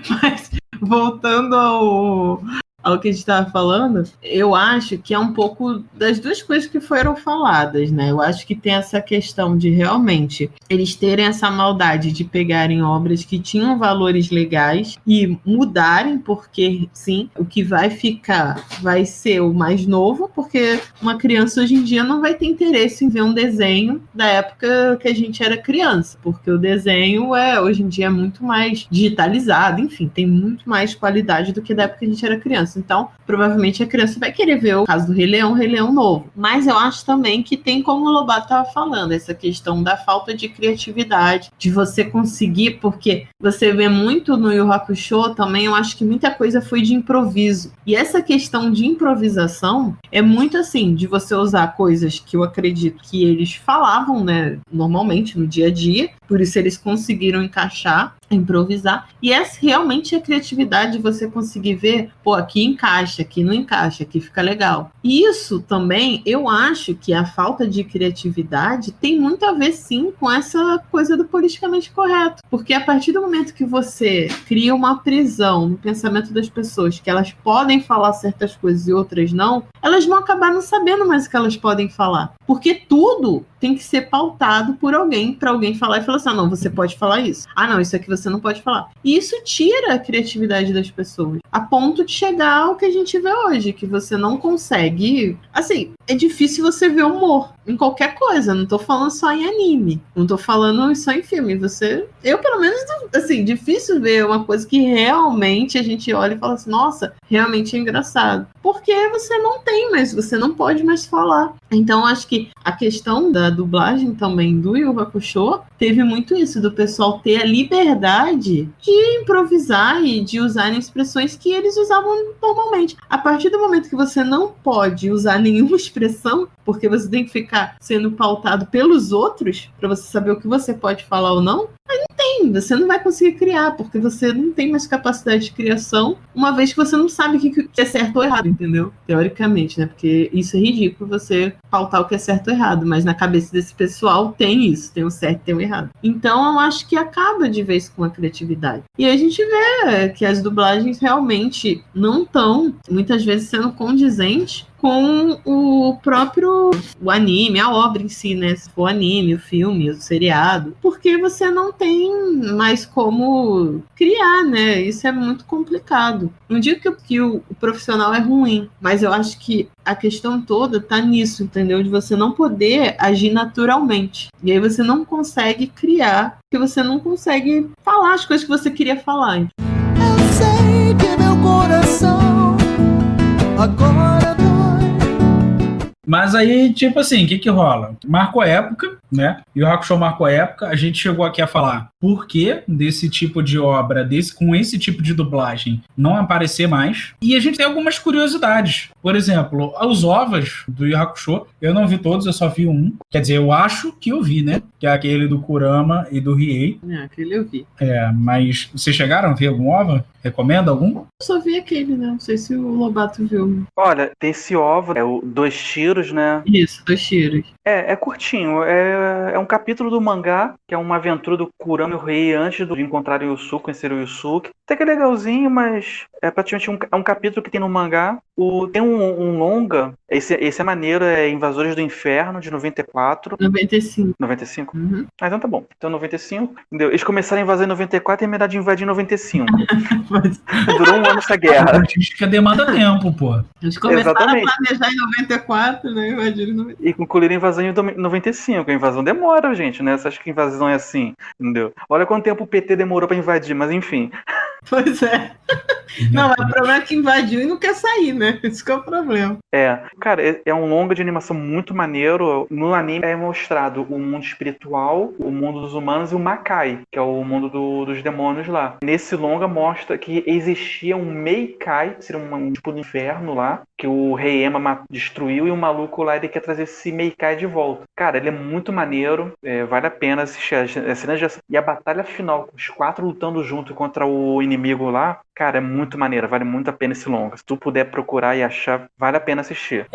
Mas, voltando ao que a gente estava falando, eu acho que é um pouco das duas coisas que foram faladas, né? Eu acho que tem essa questão de realmente eles terem essa maldade de pegarem obras que tinham valores legais e mudarem, porque sim, o que vai ficar vai ser o mais novo, porque uma criança hoje em dia não vai ter interesse em ver um desenho da época que a gente era criança, porque o desenho hoje em dia é muito mais digitalizado, enfim, tem muito mais qualidade do que da época que a gente era criança. Então, provavelmente a criança vai querer ver o caso do Rei Leão novo. Mas eu acho também que tem, como o Lobato estava falando, essa questão da falta de criatividade, de você conseguir, porque você vê muito no Yu Hakusho também, eu acho que muita coisa foi de improviso. E essa questão de improvisação é muito assim, de você usar coisas que eu acredito que eles falavam, né, normalmente no dia a dia, por isso eles conseguiram encaixar, improvisar, e essa realmente é a criatividade de você conseguir ver, aqui encaixa, aqui não encaixa, aqui fica legal. E isso também, eu acho que a falta de criatividade tem muito a ver sim com essa coisa do politicamente correto, porque a partir do momento que você cria uma prisão no pensamento das pessoas, que elas podem falar certas coisas e outras não, elas vão acabar não sabendo mais o que elas podem falar, porque tudo tem que ser pautado por alguém, para alguém falar e falar assim, não, você pode falar isso. Não, isso aqui você não pode falar. E isso tira a criatividade das pessoas, a ponto de chegar ao que a gente vê hoje, que você não consegue... Assim, é difícil você ver humor em qualquer coisa, não tô falando só em anime, não tô falando só em filme. Eu pelo menos, assim, difícil ver uma coisa que realmente a gente olha e fala assim, nossa, realmente é engraçado. Porque você não tem mais, você não pode mais falar. Então, acho que a questão da dublagem também do Yu Hakusho teve muito isso, do pessoal ter a liberdade de improvisar e de usar expressões que eles usavam normalmente. A partir do momento que você não pode usar nenhuma expressão, porque você tem que ficar sendo pautado pelos outros para você saber o que você pode falar ou não, aí não tem, você não vai conseguir criar, porque você não tem mais capacidade de criação, uma vez que você não sabe o que é certo ou errado, entendeu? Teoricamente, né? Porque isso é ridículo, você pautar o que é certo ou errado, mas na cabeça desse pessoal tem isso, tem o certo e tem o errado. Então eu acho que acaba de vez com a criatividade. E aí a gente vê que as dublagens realmente não estão, muitas vezes, sendo condizentes com o próprio anime, a obra em si, né? Se for o anime, o filme, o seriado, porque você não tem mais como criar, né? Isso é muito complicado. Não digo que o profissional é ruim, mas eu acho que a questão toda tá nisso, entendeu? De você não poder agir naturalmente. E aí você não consegue criar, porque você não consegue falar as coisas que você queria falar. Eu sei que meu coração agora dói. Mas aí, tipo assim, o que rola? Marcou época, né? E o Hakusho marcou época. A gente chegou aqui a falar por que desse tipo de obra, com esse tipo de dublagem, não aparecer mais. E a gente tem algumas curiosidades. Por exemplo, os ovos do Yu Hakusho, eu não vi todos, eu só vi um. Quer dizer, eu acho que eu vi, né? Que é aquele do Kurama e do Riei. Aquele eu vi. Mas vocês chegaram a ver algum OVA? Recomenda algum? Eu só vi aquele, né? Não sei se o Lobato viu. Olha, tem esse OVA, é o 2 tiros, né? Isso, 2 tiros. É curtinho. É um capítulo do mangá, que é uma aventura do Kurama e o Riei antes de encontrarem o Yusuke, conhecerem o Yusuke. Até que é legalzinho, mas é praticamente um capítulo que tem no mangá. Tem um longa, esse é maneiro, é Invasores do Inferno, de 94. 95. 95? Uhum. Ah, então tá bom. Então 95. Entendeu? Eles começaram a invadir em 94 e terminaram de invadir em 95. Durou um ano essa guerra. A gente demanda tempo, pô. Eles começaram Exatamente. a planejar em 94, né? Invadiram em 95. E concluíram a invasão em 95. A invasão demora, gente, né? Você acha que a invasão é assim? Entendeu? Olha quanto tempo o PT demorou pra invadir, mas enfim. Pois é. Não, mas o problema é que invadiu e não quer sair, né? Esse que é o problema. Cara, é um longa de animação muito maneiro. No anime é mostrado o mundo espiritual, o mundo dos humanos e o Makai, que é o mundo dos demônios lá. Nesse longa mostra que existia um Meikai, que seria um tipo do inferno lá, que o Rei Ema destruiu, e o maluco lá ele quer trazer esse Meikai de volta. Cara, ele é muito maneiro, vale a pena assistir as cenas de ação. E a batalha final, os 4 lutando junto contra o inimigo lá, cara, é muito maneiro, vale muito a pena esse longa. Se tu puder procurar e achar, vale a pena assistir.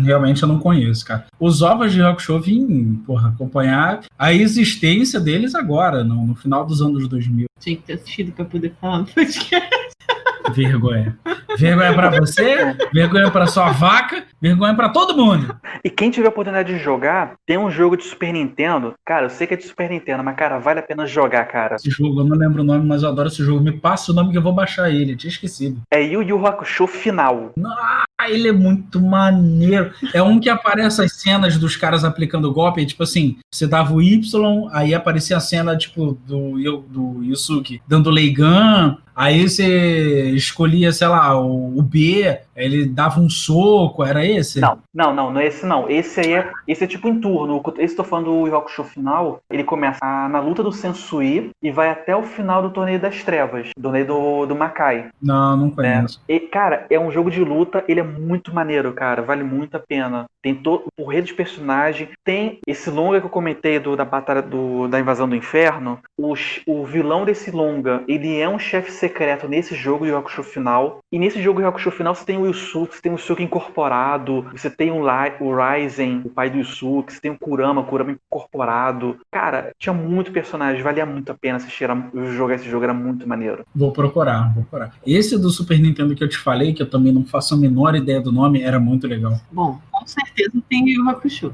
Realmente eu não conheço, cara. Os ovos de Hakusho eu vim, acompanhar a existência deles agora, no final dos anos 2000. Tinha que ter assistido pra poder falar no podcast. Vergonha. Vergonha pra você, vergonha pra sua vaca, vergonha pra todo mundo. E quem tiver a oportunidade de jogar, tem um jogo de Super Nintendo. Cara, eu sei que é de Super Nintendo, mas, cara, vale a pena jogar, cara. Esse jogo, eu não lembro o nome, mas eu adoro esse jogo. Me passa o nome que eu vou baixar ele, eu tinha esquecido. É Yu Yu Hakusho Final. Ele é muito maneiro. É um que aparece as cenas dos caras aplicando golpe, tipo assim, você dava o Y, aí aparecia a cena, tipo, do Yusuke dando Leigan, aí você escolhia, sei lá, o B, ele dava um soco, era esse? Não é esse não. Esse é tipo em turno. Esse tô falando do Yu Hakusho Final, ele começa na luta do Sensui e vai até o final do Torneio das Trevas, do torneio do Makai. Não conheço. E, cara, é um jogo de luta, ele é muito maneiro, cara, vale muito a pena. Tem todo o porreiro de personagem, tem esse longa que eu comentei da batalha da invasão do inferno. O vilão desse longa, ele é um chefe secreto nesse jogo de Yu Hakusho Final, e nesse jogo de Yu Hakusho Final você tem o Yusuke, você tem o Yusuke incorporado, você tem o Raizen, o pai do Yusuke, você tem o Kurama incorporado. Cara, tinha muito personagem, valia muito a pena assistir, jogar esse jogo, era muito maneiro. Vou procurar. Esse do Super Nintendo que eu te falei, que eu também não faço a menor ideia do nome, era muito legal. Bom, com certeza tem Yu Hakusho.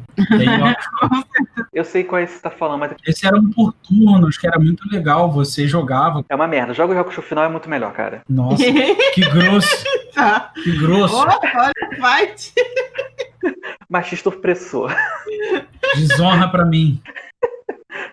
Eu sei qual é esse que você tá falando, mas... Esse era um por turnos, que era muito legal, você jogava. É uma merda, joga o Hakusho Final, é muito melhor, cara. Nossa, que grosso. Tá. Que grosso. Olha, fight. Machista opressor. Desonra pra mim.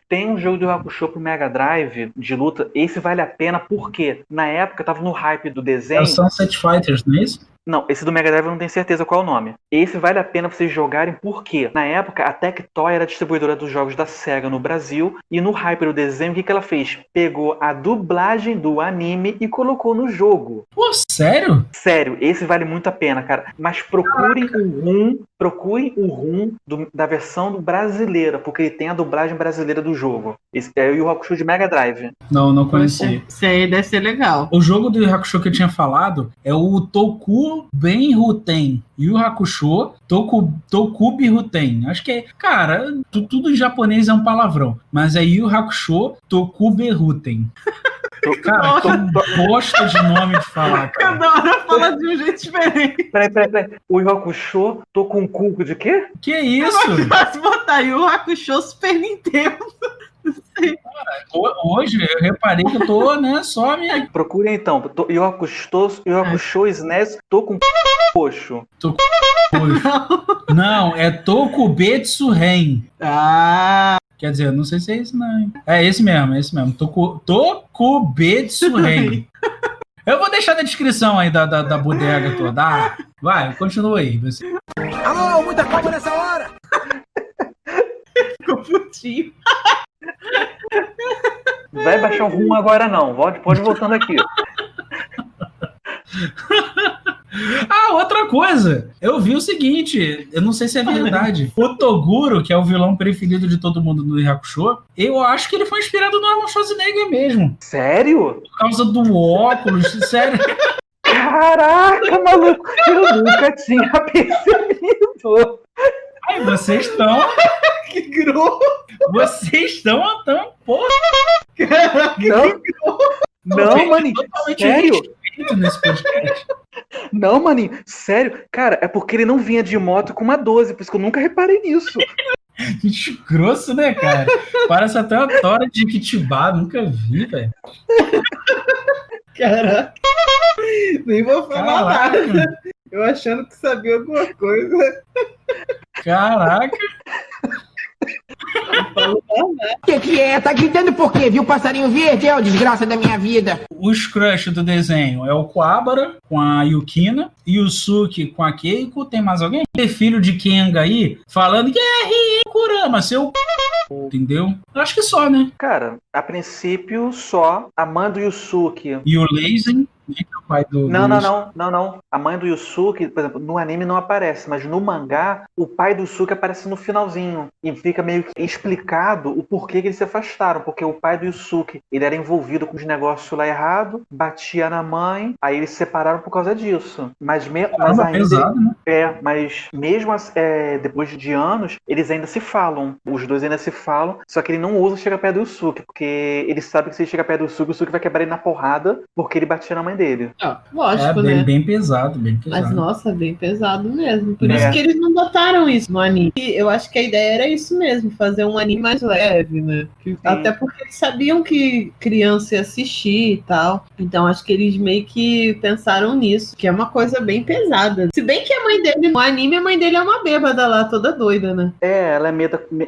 Tem um jogo do Hakusho pro Mega Drive de luta, esse vale a pena porque na época tava no hype do desenho. É o Sunset Fighters, não é isso? Não, esse do Mega Drive eu não tenho certeza qual é o nome. Esse vale a pena vocês jogarem porque na época a Tectoy era a distribuidora dos jogos da Sega no Brasil, e no hype do desenho o que ela fez? Pegou a dublagem do anime e colocou no jogo. Pô, sério? Sério, esse vale muito a pena, cara. Mas procurem o ROM da versão brasileira, porque ele tem a dublagem brasileira do jogo. Esse é o Yu Hakusho de Mega Drive. Não conheci. Isso aí deve ser legal. O jogo do Yu Hakusho que eu tinha falado é o Tokuben-Ruten. Yu Hakusho Tokubi-Ruten. Acho que é... Cara, tudo em japonês é um palavrão. Mas é Yu Hakusho Tokubi-Ruten. Cara, eu gosto de nome de falar, cara. Cada hora fala de um jeito diferente. Peraí. O Yu Hakusho, tô com cu de quê? Que isso? Posso botar aí o Hakusho Super Nintendo. Hoje eu reparei que eu tô, né, só minha... Procure então. Yu Hakusho SNES, tô com roxo. Não, é Tokubetsu Ren. Ah, Quer dizer, eu não sei se é esse não, hein? É esse mesmo. Tokubetsu Ren. Eu vou deixar na descrição aí da bodega toda. Vai, continua aí. Você. Alô, muita calma nessa hora! ficou putinho. Vai baixar o rum agora não. Pode voltando aqui. Ah, outra coisa. Eu vi o seguinte, eu não sei se é verdade. O Toguro, que é o vilão preferido de todo mundo no Yu Hakusho, eu acho que ele foi inspirado no Arnold Schwarzenegger mesmo. Sério? Por causa do óculos, sério. Caraca, maluco. Eu nunca tinha percebido. Ai, vocês estão... Que grosso. Vocês estão porra. Não, maninho. Sério? Nesse podcast. Não, maninho. Sério? Cara, é porque ele não vinha de moto com uma 12, por isso que eu nunca reparei nisso. Bicho grosso, né, cara? Parece até uma tora de Kitibá, nunca vi, velho. Caraca. Nem vou falar Caraca. nada. Eu achando que sabia alguma coisa. Caraca. Que é? Tá gritando por quê? Viu o passarinho verde? É o desgraça da minha vida. Os crush do desenho é o Kuwabara com a Yukina, Yusuke com a Keiko. Tem mais alguém? Tem filho de Kenga aí falando que é Rie Kurama, seu entendeu? Eu acho que só, né? Cara, a princípio só a mãe do Yusuke. E o Leizen, né, que é o pai do... Não. A mãe do Yusuke, por exemplo, no anime não aparece, mas no mangá, o pai do Yusuke aparece no finalzinho. E fica meio que explicado o porquê que eles se afastaram. Porque o pai do Yusuke, ele era envolvido com os negócios lá errado, batia na mãe, aí eles se separaram por causa disso. Mas ainda... pesado, né? Mas mesmo depois de anos, eles ainda se falam. Os dois ainda se falam, só que ele não usa chegar perto do Yusuke, porque ele sabe que se ele chegar perto do Yusuke, o Yusuke vai quebrar ele na porrada, porque ele batia na mãe dele. Lógico, bem, né? bem pesado. Mas, nossa, bem pesado mesmo. Por isso que eles não botaram isso no anime. E eu acho que a ideia era isso mesmo, fazer um anime mais leve, né? Até porque eles sabiam que criança ia assistir e tal. Então, acho que eles meio que pensaram nisso, que é uma coisa bem pesada. Se bem que a mãe dele, no anime, a mãe dele é uma bêbada lá, toda doida, né? Ela é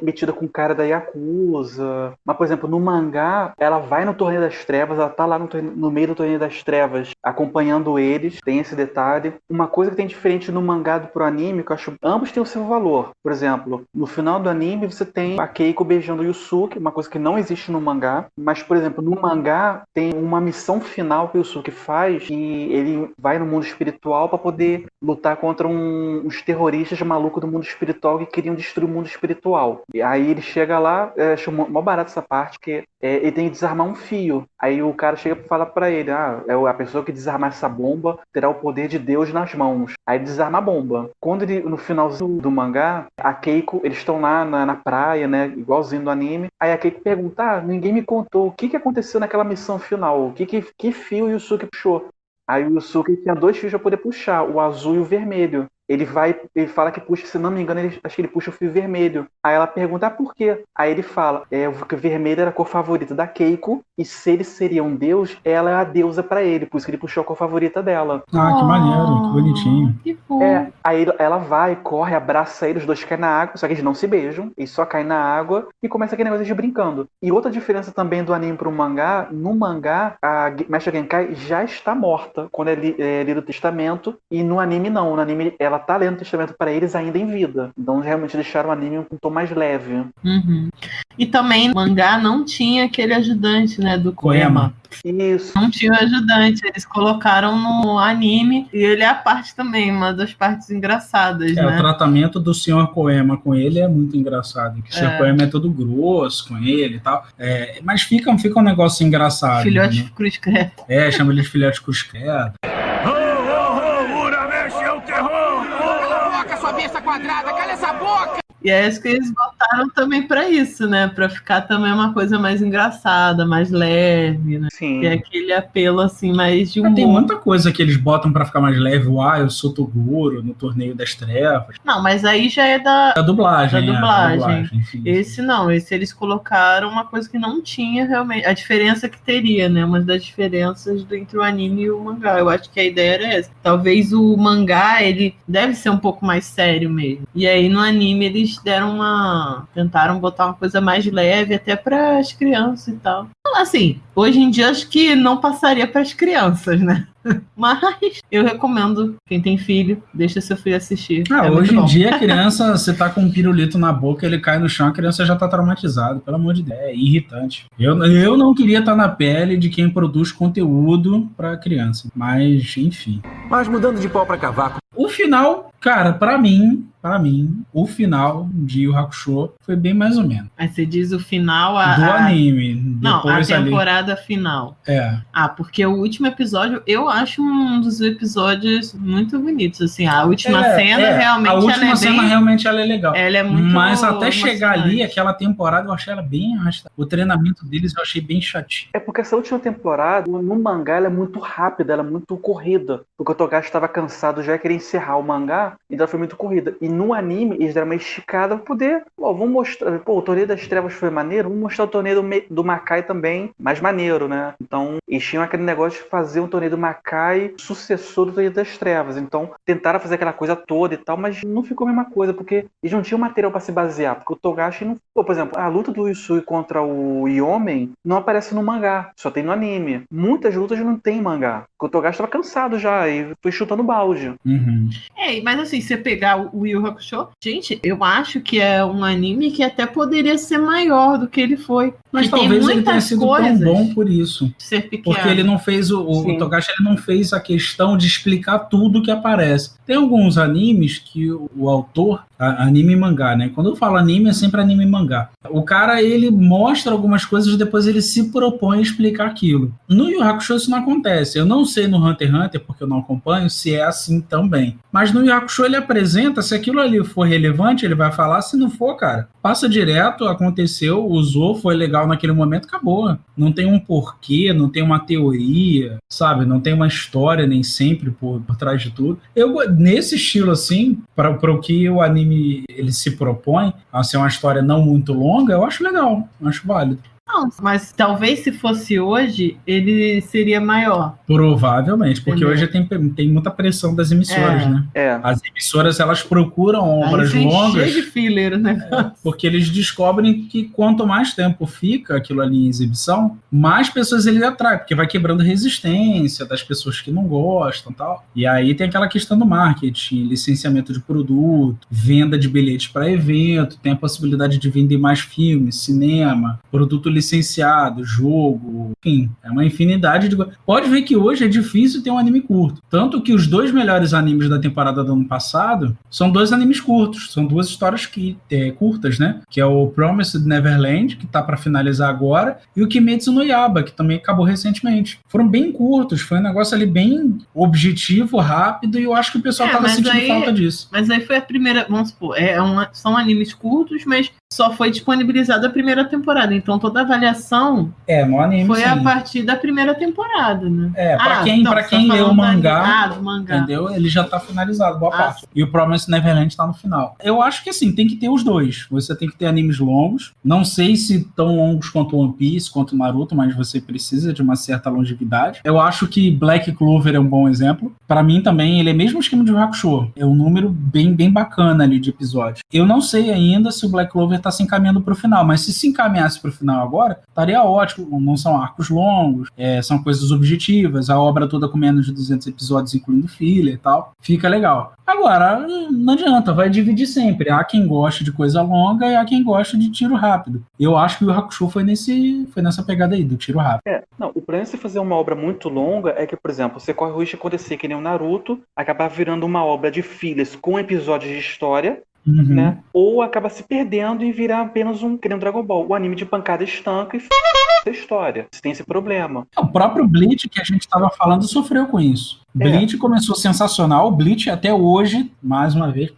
metida com o cara da Yakuza. Mas, por exemplo, no mangá, ela vai no Torneio das Trevas, ela tá lá no meio do Torneio das Trevas, acompanhando eles, tem esse detalhe. Uma coisa que tem diferente no mangá do pro anime, que eu acho ambos têm o seu valor. Por exemplo, no final do anime, você tem a Keiko beijando o Yusuke, uma coisa que não existe no mangá. Mas, por exemplo, no mangá, tem uma missão final que o Yusuke faz, e ele vai no mundo espiritual para poder lutar contra uns terroristas malucos do mundo espiritual que queriam destruir o mundo espiritual. E aí ele chega lá, acho mó barato essa parte, que ele tem que desarmar um fio. Aí o cara chega e fala pra ele, a pessoa que desarmar essa bomba terá o poder de Deus nas mãos. Aí ele desarma a bomba. Quando ele, no finalzinho do mangá, a Keiko, eles estão lá na praia, né, igualzinho do anime. Aí a Keiko pergunta, ninguém me contou o que aconteceu naquela missão final, que fio o Yusuke puxou. Aí o Yusuke tinha 2 fios para poder puxar, o azul e o vermelho. Ele fala que puxa, se não me engano, acho que ele puxa o fio vermelho. Aí ela pergunta, por quê? Aí ele fala, que o vermelho era a cor favorita da Keiko, e se ele seria um deus, ela é a deusa pra ele, por isso que ele puxou a cor favorita dela. Que maneiro, que bonitinho. Que fofo. Aí ela vai, corre, abraça ele, os dois caem na água, só que eles não se beijam, eles só caem na água, e começa aquele negócio de brincando. E outra diferença também do anime pro mangá, no mangá, a Mestre Genkai já está morta, quando é lido o testamento, e no anime não, no anime ela tá lendo o testamento pra eles ainda em vida. Então realmente deixaram o anime um tom mais leve. Uhum. E também no mangá não tinha aquele ajudante, né, do Koema. Isso. Não tinha o ajudante, eles colocaram no anime e ele é a parte também, uma das partes engraçadas, né? O tratamento do Sr. Koema com ele é muito engraçado, que o Sr. Koema é todo grosso com ele e tal, mas fica um negócio engraçado. Filhote né? cruz credo. Chama ele de filhote cruz credo. Uramesh é o terror! Cala a boca, sua besta quadrada, cala essa boca! E é isso que eles botaram também pra isso, né? Pra ficar também uma coisa mais engraçada, mais leve, né? Sim. E é aquele apelo, assim, mais de humor. Tem muita coisa que eles botam pra ficar mais leve. Eu sou Toguro no Torneio das Trevas. Não, mas aí já é da dublagem. Da dublagem. Sim. Esse não, esse eles colocaram uma coisa que não tinha realmente. A diferença que teria, né? Uma das diferenças entre o anime e o mangá. Eu acho que a ideia era essa. Talvez o mangá, ele deve ser um pouco mais sério mesmo. E aí no anime eles tentaram botar uma coisa mais leve até para as crianças e tal. Assim, hoje em dia acho que não passaria para as crianças, né? Mas eu recomendo, quem tem filho, deixa seu filho assistir. Hoje em dia a criança, você tá com um pirulito na boca, ele cai no chão, a criança já tá traumatizada, pelo amor de Deus, é irritante. Eu não queria estar na pele de quem produz conteúdo pra criança, mas enfim. Mas mudando de pau pra cavaco. O final, cara, pra mim, o final de Yu Hakusho foi bem mais ou menos. Aí você diz o final do anime. Não, a temporada final. Porque o último episódio, eu acho um dos episódios muito bonitos, assim, a última cena realmente... A última cena realmente ela é legal. Ela é muito Mas até chegar ali, aquela temporada, eu achei ela bem arrastada. O treinamento deles eu achei bem chatinho. É porque essa última temporada, no mangá, ela é muito rápida, ela é muito corrida. Porque o Togashi estava cansado, já queria encerrar o mangá, então ela foi muito corrida. E no anime, eles deram uma esticada pra poder... vamos mostrar... o Torneio das Trevas foi maneiro, vamos mostrar o Torneio do Makai também, mais maneiro, né? Então, eles tinham aquele negócio de fazer um Torneio do Makai sucessor do Torneio das Trevas. Então, tentaram fazer aquela coisa toda e tal, mas não ficou a mesma coisa, porque eles não tinham material pra se basear. Porque o Togashi não... por exemplo, a luta do Usui contra o Yomen não aparece no mangá, só tem no anime. Muitas lutas não tem em mangá, porque o Togashi estava cansado já e foi chutando balde. Mas assim, se você pegar o Yu Hakusho, gente, eu acho que é um anime que até poderia ser maior do que ele foi. Mas talvez ele tenha sido tão bom por isso. Ser pequeno. Porque ele não fez o Togashi, ele não fez a questão de explicar tudo que aparece. Tem alguns animes que o autor, anime e mangá, né? Quando eu falo anime, é sempre anime e mangá. O cara, ele mostra algumas coisas e depois ele se propõe a explicar aquilo. No Yu Hakusho isso não acontece. Eu não sei no Hunter x Hunter, porque eu não acompanho, se é assim também. Mas no Yu Hakusho ele apresenta, se aquilo ali for relevante, ele vai falar, se não for, cara, passa direto, aconteceu, usou, foi legal naquele momento, acabou. Não tem um porquê, não tem uma teoria, sabe? Não tem uma história nem sempre por trás de tudo. Nesse estilo assim, para o que o anime ele se propõe, a ser uma história não muito longa, eu acho legal, acho válido. Não, mas talvez se fosse hoje, ele seria maior. Provavelmente, porque hoje tem muita pressão das emissoras, né? As emissoras, elas procuram obras longas. Cheio de filler, né? Porque eles descobrem que quanto mais tempo fica aquilo ali em exibição, mais pessoas ele atrai, porque vai quebrando resistência das pessoas que não gostam e tal. E aí tem aquela questão do marketing, licenciamento de produto, venda de bilhetes para evento, tem a possibilidade de vender mais filmes, cinema, produto licenciado, jogo, enfim, é uma infinidade de coisas. Pode ver que hoje é difícil ter um anime curto. Tanto que os 2 melhores animes da temporada do ano passado são 2 animes curtos, são 2 histórias curtas, né? Que é o Promised Neverland, que tá para finalizar agora, e o Kimetsu no Yaiba, que também acabou recentemente. Foram bem curtos, foi um negócio ali bem objetivo, rápido, e eu acho que o pessoal tava sentindo falta disso. Mas aí foi a primeira, vamos supor, são animes curtos, mas só foi disponibilizada a primeira temporada, então toda a avaliação no anime, foi a partir da primeira temporada, né? Pra quem leu o mangá, do mangá, entendeu? Ele já tá finalizado, boa parte. E o Promised Neverland tá no final. Eu acho que assim, tem que ter os dois. Você tem que ter animes longos, não sei se tão longos quanto One Piece, quanto Naruto, mas você precisa de uma certa longevidade. Eu acho que Black Clover é um bom exemplo. Pra mim também, ele é mesmo esquema de Yu Hakusho. É um número bem bacana ali de episódios. Eu não sei ainda se o Black Clover tá se encaminhando pro final, mas se encaminhasse pro final agora, estaria ótimo. Não são arcos longos, são coisas objetivas, a obra toda com menos de 200 episódios, incluindo filler e tal. Fica legal. Agora, não adianta, vai dividir sempre. Há quem goste de coisa longa e há quem goste de tiro rápido. Eu acho que o Hakusho foi nessa pegada aí, do tiro rápido. O problema de você fazer uma obra muito longa é que, por exemplo, você corre o risco de acontecer que nem o Naruto, acabar virando uma obra de fillers com episódios de história, né? Ou acaba se perdendo e virar apenas que nem um Dragon Ball. O anime de pancada estanca e a história. Você tem esse problema. O próprio Bleach que a gente estava falando sofreu com isso. Bleach começou sensacional. Bleach até hoje, mais uma vez,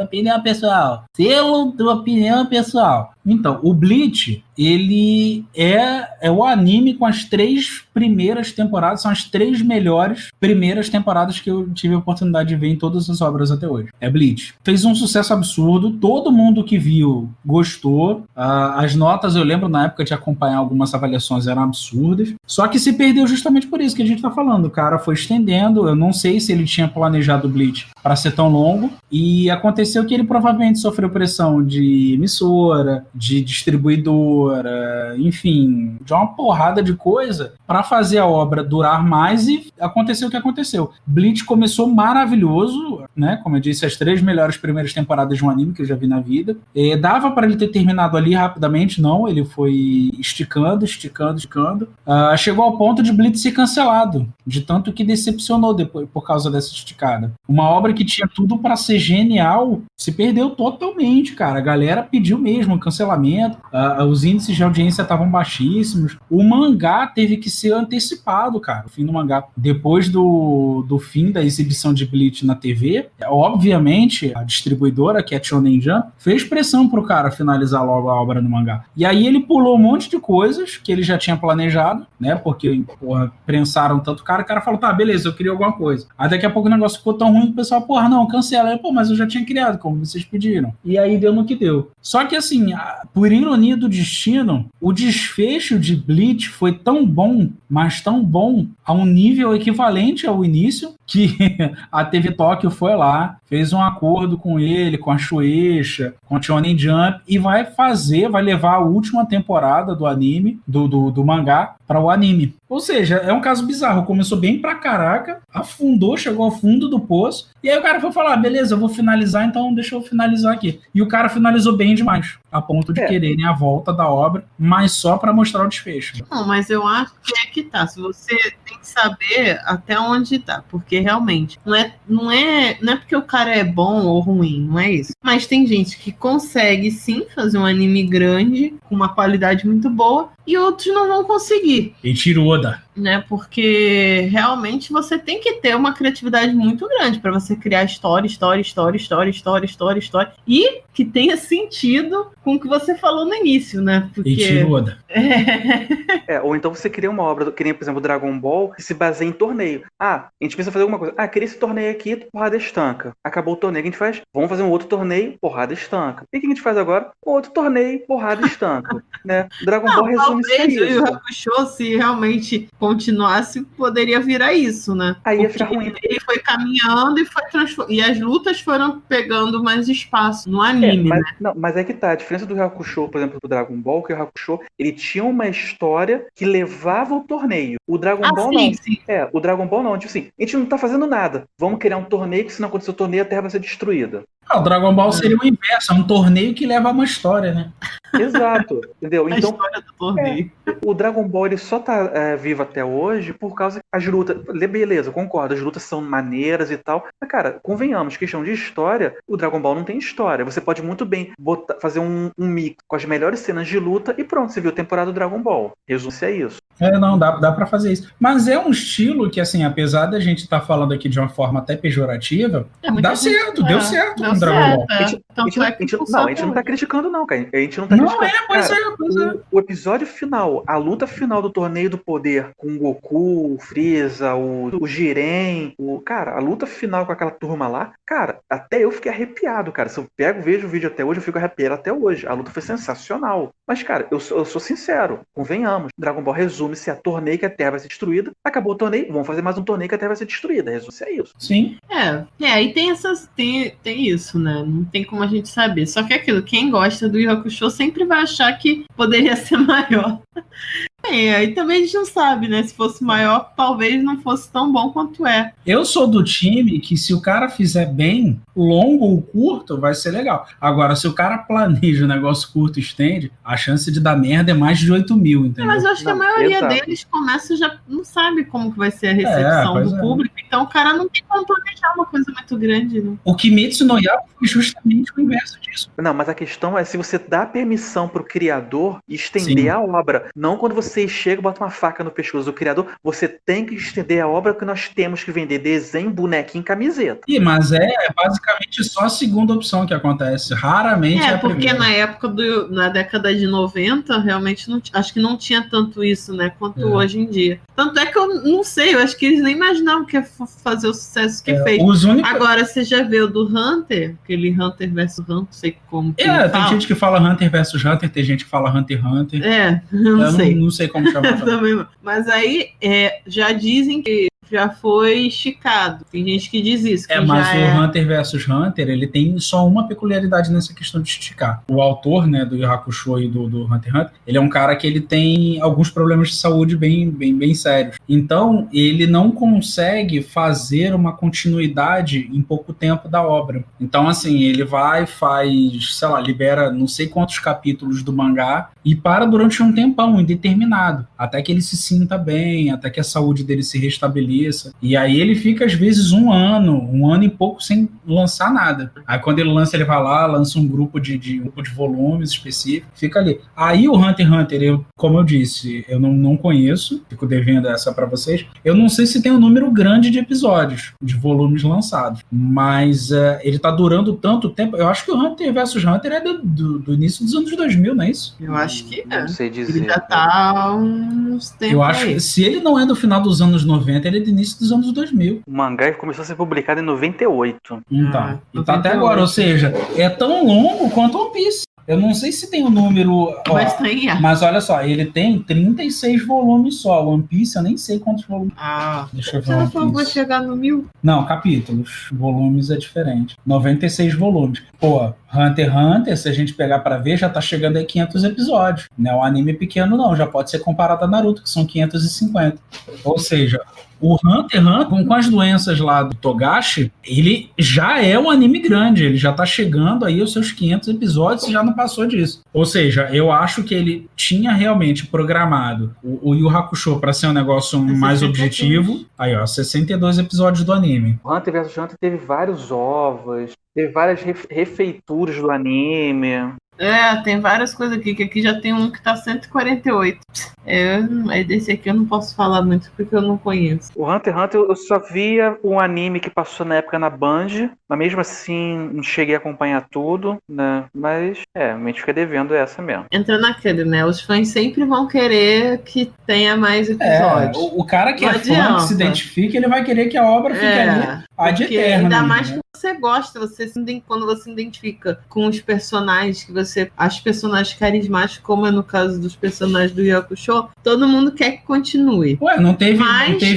opinião pessoal. Selo da opinião pessoal. Então, o Bleach, ele é o anime com as 3 primeiras temporadas, são as 3 melhores primeiras temporadas que eu tive a oportunidade de ver em todas as obras até hoje. É Bleach. Fez um sucesso absurdo, todo mundo que viu gostou. As notas, eu lembro na época de acompanhar algumas avaliações, eram absurdas. Só que se perdeu justamente por isso que a gente tá falando. O cara foi estendendo, eu não sei se ele tinha planejado o Bleach para ser tão longo, e aconteceu que ele provavelmente sofreu pressão de emissora, de distribuidora, enfim, de uma porrada de coisa para fazer a obra durar mais, e aconteceu o que aconteceu. Bleach começou maravilhoso, né? Como eu disse, as 3 melhores primeiras temporadas de um anime que eu já vi na vida. Dava para ele ter terminado ali rapidamente, não, ele foi esticando. Chegou ao ponto de Bleach ser cancelado, de tanto que decepcionou depois por causa dessa esticada. Uma obra que tinha tudo para ser genial se perdeu totalmente, cara. A galera pediu mesmo cancelamento, os índices de audiência estavam baixíssimos. O mangá teve que ser antecipado, cara, o fim do mangá. Depois do fim da exibição de Bleach na TV, obviamente, a distribuidora, que é a Shonen Jump, fez pressão pro cara finalizar logo a obra no mangá. E aí ele pulou um monte de coisas que ele já tinha planejado, né, porque, prensaram tanto o cara falou, tá, beleza, eu queria alguma coisa. Aí daqui a pouco o negócio ficou tão ruim que o pessoal, não, cancela. Aí, mas eu já tinha criado, como vocês pediram. E aí deu no que deu. Só que assim, por ironia do destino, o desfecho de Bleach foi tão bom, mas tão bom, a um nível equivalente ao início, que a TV Tóquio foi lá, fez um acordo com ele, com a Shueisha, com a Shonen Jump, e vai levar a última temporada do anime, do mangá, para o anime. Ou seja, é um caso bizarro. Começou bem pra caraca, afundou, chegou ao fundo do poço, e aí o cara foi falar, beleza, eu vou finalizar, então deixa eu finalizar aqui. E o cara finalizou bem demais, a ponto de quererem a volta da obra, mas só para mostrar o desfecho. Não, mas eu acho que tá. Se você tem que saber até onde tá, porque realmente não é porque o cara é bom ou ruim, não é isso. Mas tem gente que consegue sim fazer um anime grande, com uma qualidade muito boa, e outros não vão conseguir. E Tiroda. Né, porque realmente você tem que ter uma criatividade muito grande para você criar história, e que tenha sentido com o que você falou no início, né? Porque... E Tiroda. Ou então você cria uma obra, que nem, por exemplo, Dragon Ball, que se baseia em torneio. A gente precisa fazer alguma coisa. Cria esse torneio aqui, porrada estanca. Acabou o torneio, o que a gente faz? Vamos fazer um outro torneio, porrada estanca. E o que a gente faz agora? Outro torneio, porrada estanca. Né? Dragon Ball resume-se a isso. O Hakusho, se realmente continuasse, poderia virar isso, né? Aí ia ficar ruim. Ele foi caminhando e as lutas foram pegando mais espaço no anime, né? Não, mas é que tá, a diferença do Hakusho, por exemplo, do Dragon Ball, que o Hakusho, ele tinha uma história que levava o torneio. O Dragon Ball não. Sim. O Dragon Ball não, tipo assim, a gente não tá fazendo nada. Vamos criar um torneio que se não acontecer o torneio, a Terra vai ser destruída. O Dragon Ball seria o inverso, é um torneio que leva a uma história, né? Exato, entendeu? Então, a história do torneio. O Dragon Ball ele só tá vivo até hoje por causa que as lutas... Beleza, eu concordo, as lutas são maneiras e tal. Mas, cara, convenhamos, questão de história, o Dragon Ball não tem história. Você pode muito bem fazer um mix com as melhores cenas de luta e pronto, você viu a temporada do Dragon Ball. Resume-se a isso. Não, dá pra fazer isso. Mas é um estilo que, assim, apesar da gente estar falando aqui de uma forma até pejorativa, deu certo com Dragon Ball. A gente não tá criticando, não, cara. A gente não tá criticando. Pois é. O episódio final, a luta final do Torneio do Poder com o Goku, o Freeza, o Jiren, cara, a luta final com aquela turma lá, cara, até eu fiquei arrepiado, cara. Se eu vejo o vídeo até hoje, eu fico arrepiado até hoje. A luta foi sensacional. Mas, cara, eu sou sincero, convenhamos. Dragon Ball resume-se a torneio que a Terra vai ser destruída. Acabou o torneio, vamos fazer mais um torneio que a Terra vai ser destruída. Resume-se a isso. Sim. E tem isso, né? Não tem como a gente saber. Só que é aquilo, quem gosta do Yu Hakusho sempre vai achar que poderia ser maior. Aí também a gente não sabe, né? Se fosse maior, talvez não fosse tão bom quanto é. Eu sou do time que se o cara fizer bem, longo ou curto, vai ser legal. Agora, se o cara planeja um negócio curto e estende, a chance de dar merda é mais de 8 mil, entendeu? Mas eu acho que a maioria deles começa já não sabe como que vai ser a recepção do público, então o cara não tem como planejar uma coisa muito grande, né? O Kimetsu no Yaiba foi justamente o inverso disso. Não, mas a questão é se você dá permissão pro criador estender a obra, não quando você ele chega e bota uma faca no pescoço do criador. Você tem que estender a obra que nós temos que vender desenho, bonequinho, camiseta. Mas é basicamente só a segunda opção que acontece. Raramente é a porque primeira. na época na década de 90, realmente acho que não tinha tanto isso, né? Quanto hoje em dia. Tanto é que eu não sei, eu acho que eles nem imaginavam que ia fazer o sucesso que fez. Agora, você já viu do Hunter, aquele Hunter vs Hunter, não sei como que ele tem fala. gente que fala Hunter vs Hunter, tem gente que fala Hunter x Hunter. Eu não sei. Não sei como chamar. Também não. Mas aí, já dizem que já foi esticado. Tem gente que diz isso. Que Mas o Hunter vs Hunter, ele tem só uma peculiaridade nessa questão de esticar. O autor, né, do Yu Hakusho e do Hunter x Hunter, ele é um cara que ele tem alguns problemas de saúde bem sérios. Então, ele não consegue fazer uma continuidade em pouco tempo da obra. Então, assim, ele faz, sei lá, libera não sei quantos capítulos do mangá e para durante um tempão indeterminado, até que ele se sinta bem, até que a saúde dele se restabeleça. E aí ele fica, às vezes, um ano e pouco sem lançar nada. Aí quando ele lança, lança um grupo de volumes específicos, fica ali. Aí o Hunter x Hunter, como eu disse, eu não conheço, fico devendo essa para vocês. Eu não sei se tem um número grande de episódios, de volumes lançados, mas ele tá durando tanto tempo. Eu acho que o Hunter vs Hunter é do início dos anos 2000, não é isso? Eu acho que é. Não sei dizer. Ele já tá há uns tempos. Eu acho que se ele não é do final dos anos 90, ele é do início dos anos 2000. O mangá começou a ser publicado em 98. Então, e tá até agora, ou seja, é tão longo quanto One Piece. Eu não sei se tem o número... Mas olha só, ele tem 36 volumes só. One Piece, eu nem sei quantos volumes. Deixa eu ver. Você não falou que vai chegar no 1000? Não, capítulos. Volumes é diferente. 96 volumes. Pô, Hunter x Hunter, se a gente pegar pra ver, já tá chegando aí 500 episódios. Não é um anime pequeno, não. Já pode ser comparado a Naruto, que são 550. Ou seja... O Hunter x Hunter, com as doenças lá do Togashi, ele já é um anime grande, ele já tá chegando aí aos seus 500 episódios e já não passou disso. Ou seja, eu acho que ele tinha realmente programado o Yu Hakusho para ser um negócio mais objetivo. Aí, ó, 62 episódios do anime. O Hunter vs Hunter teve vários ovos, teve várias refeituras do anime. Tem várias coisas aqui, que aqui já tem um que tá 148. Desse aqui eu não posso falar muito porque eu não conheço. O Hunter x Hunter eu só via um anime que passou na época na Band, mas mesmo assim não cheguei a acompanhar tudo, né? Mas a gente fica devendo essa mesmo. Entra naquele, né? Os fãs sempre vão querer que tenha mais episódios. O cara que fã, que se identifica, ele vai querer que a obra fique ali ad eterno. Ainda mais que você gosta, quando você se identifica com os personagens as personagens carismáticos, como é no caso dos personagens do Yu Hakusho, todo mundo quer que continue. Não teve.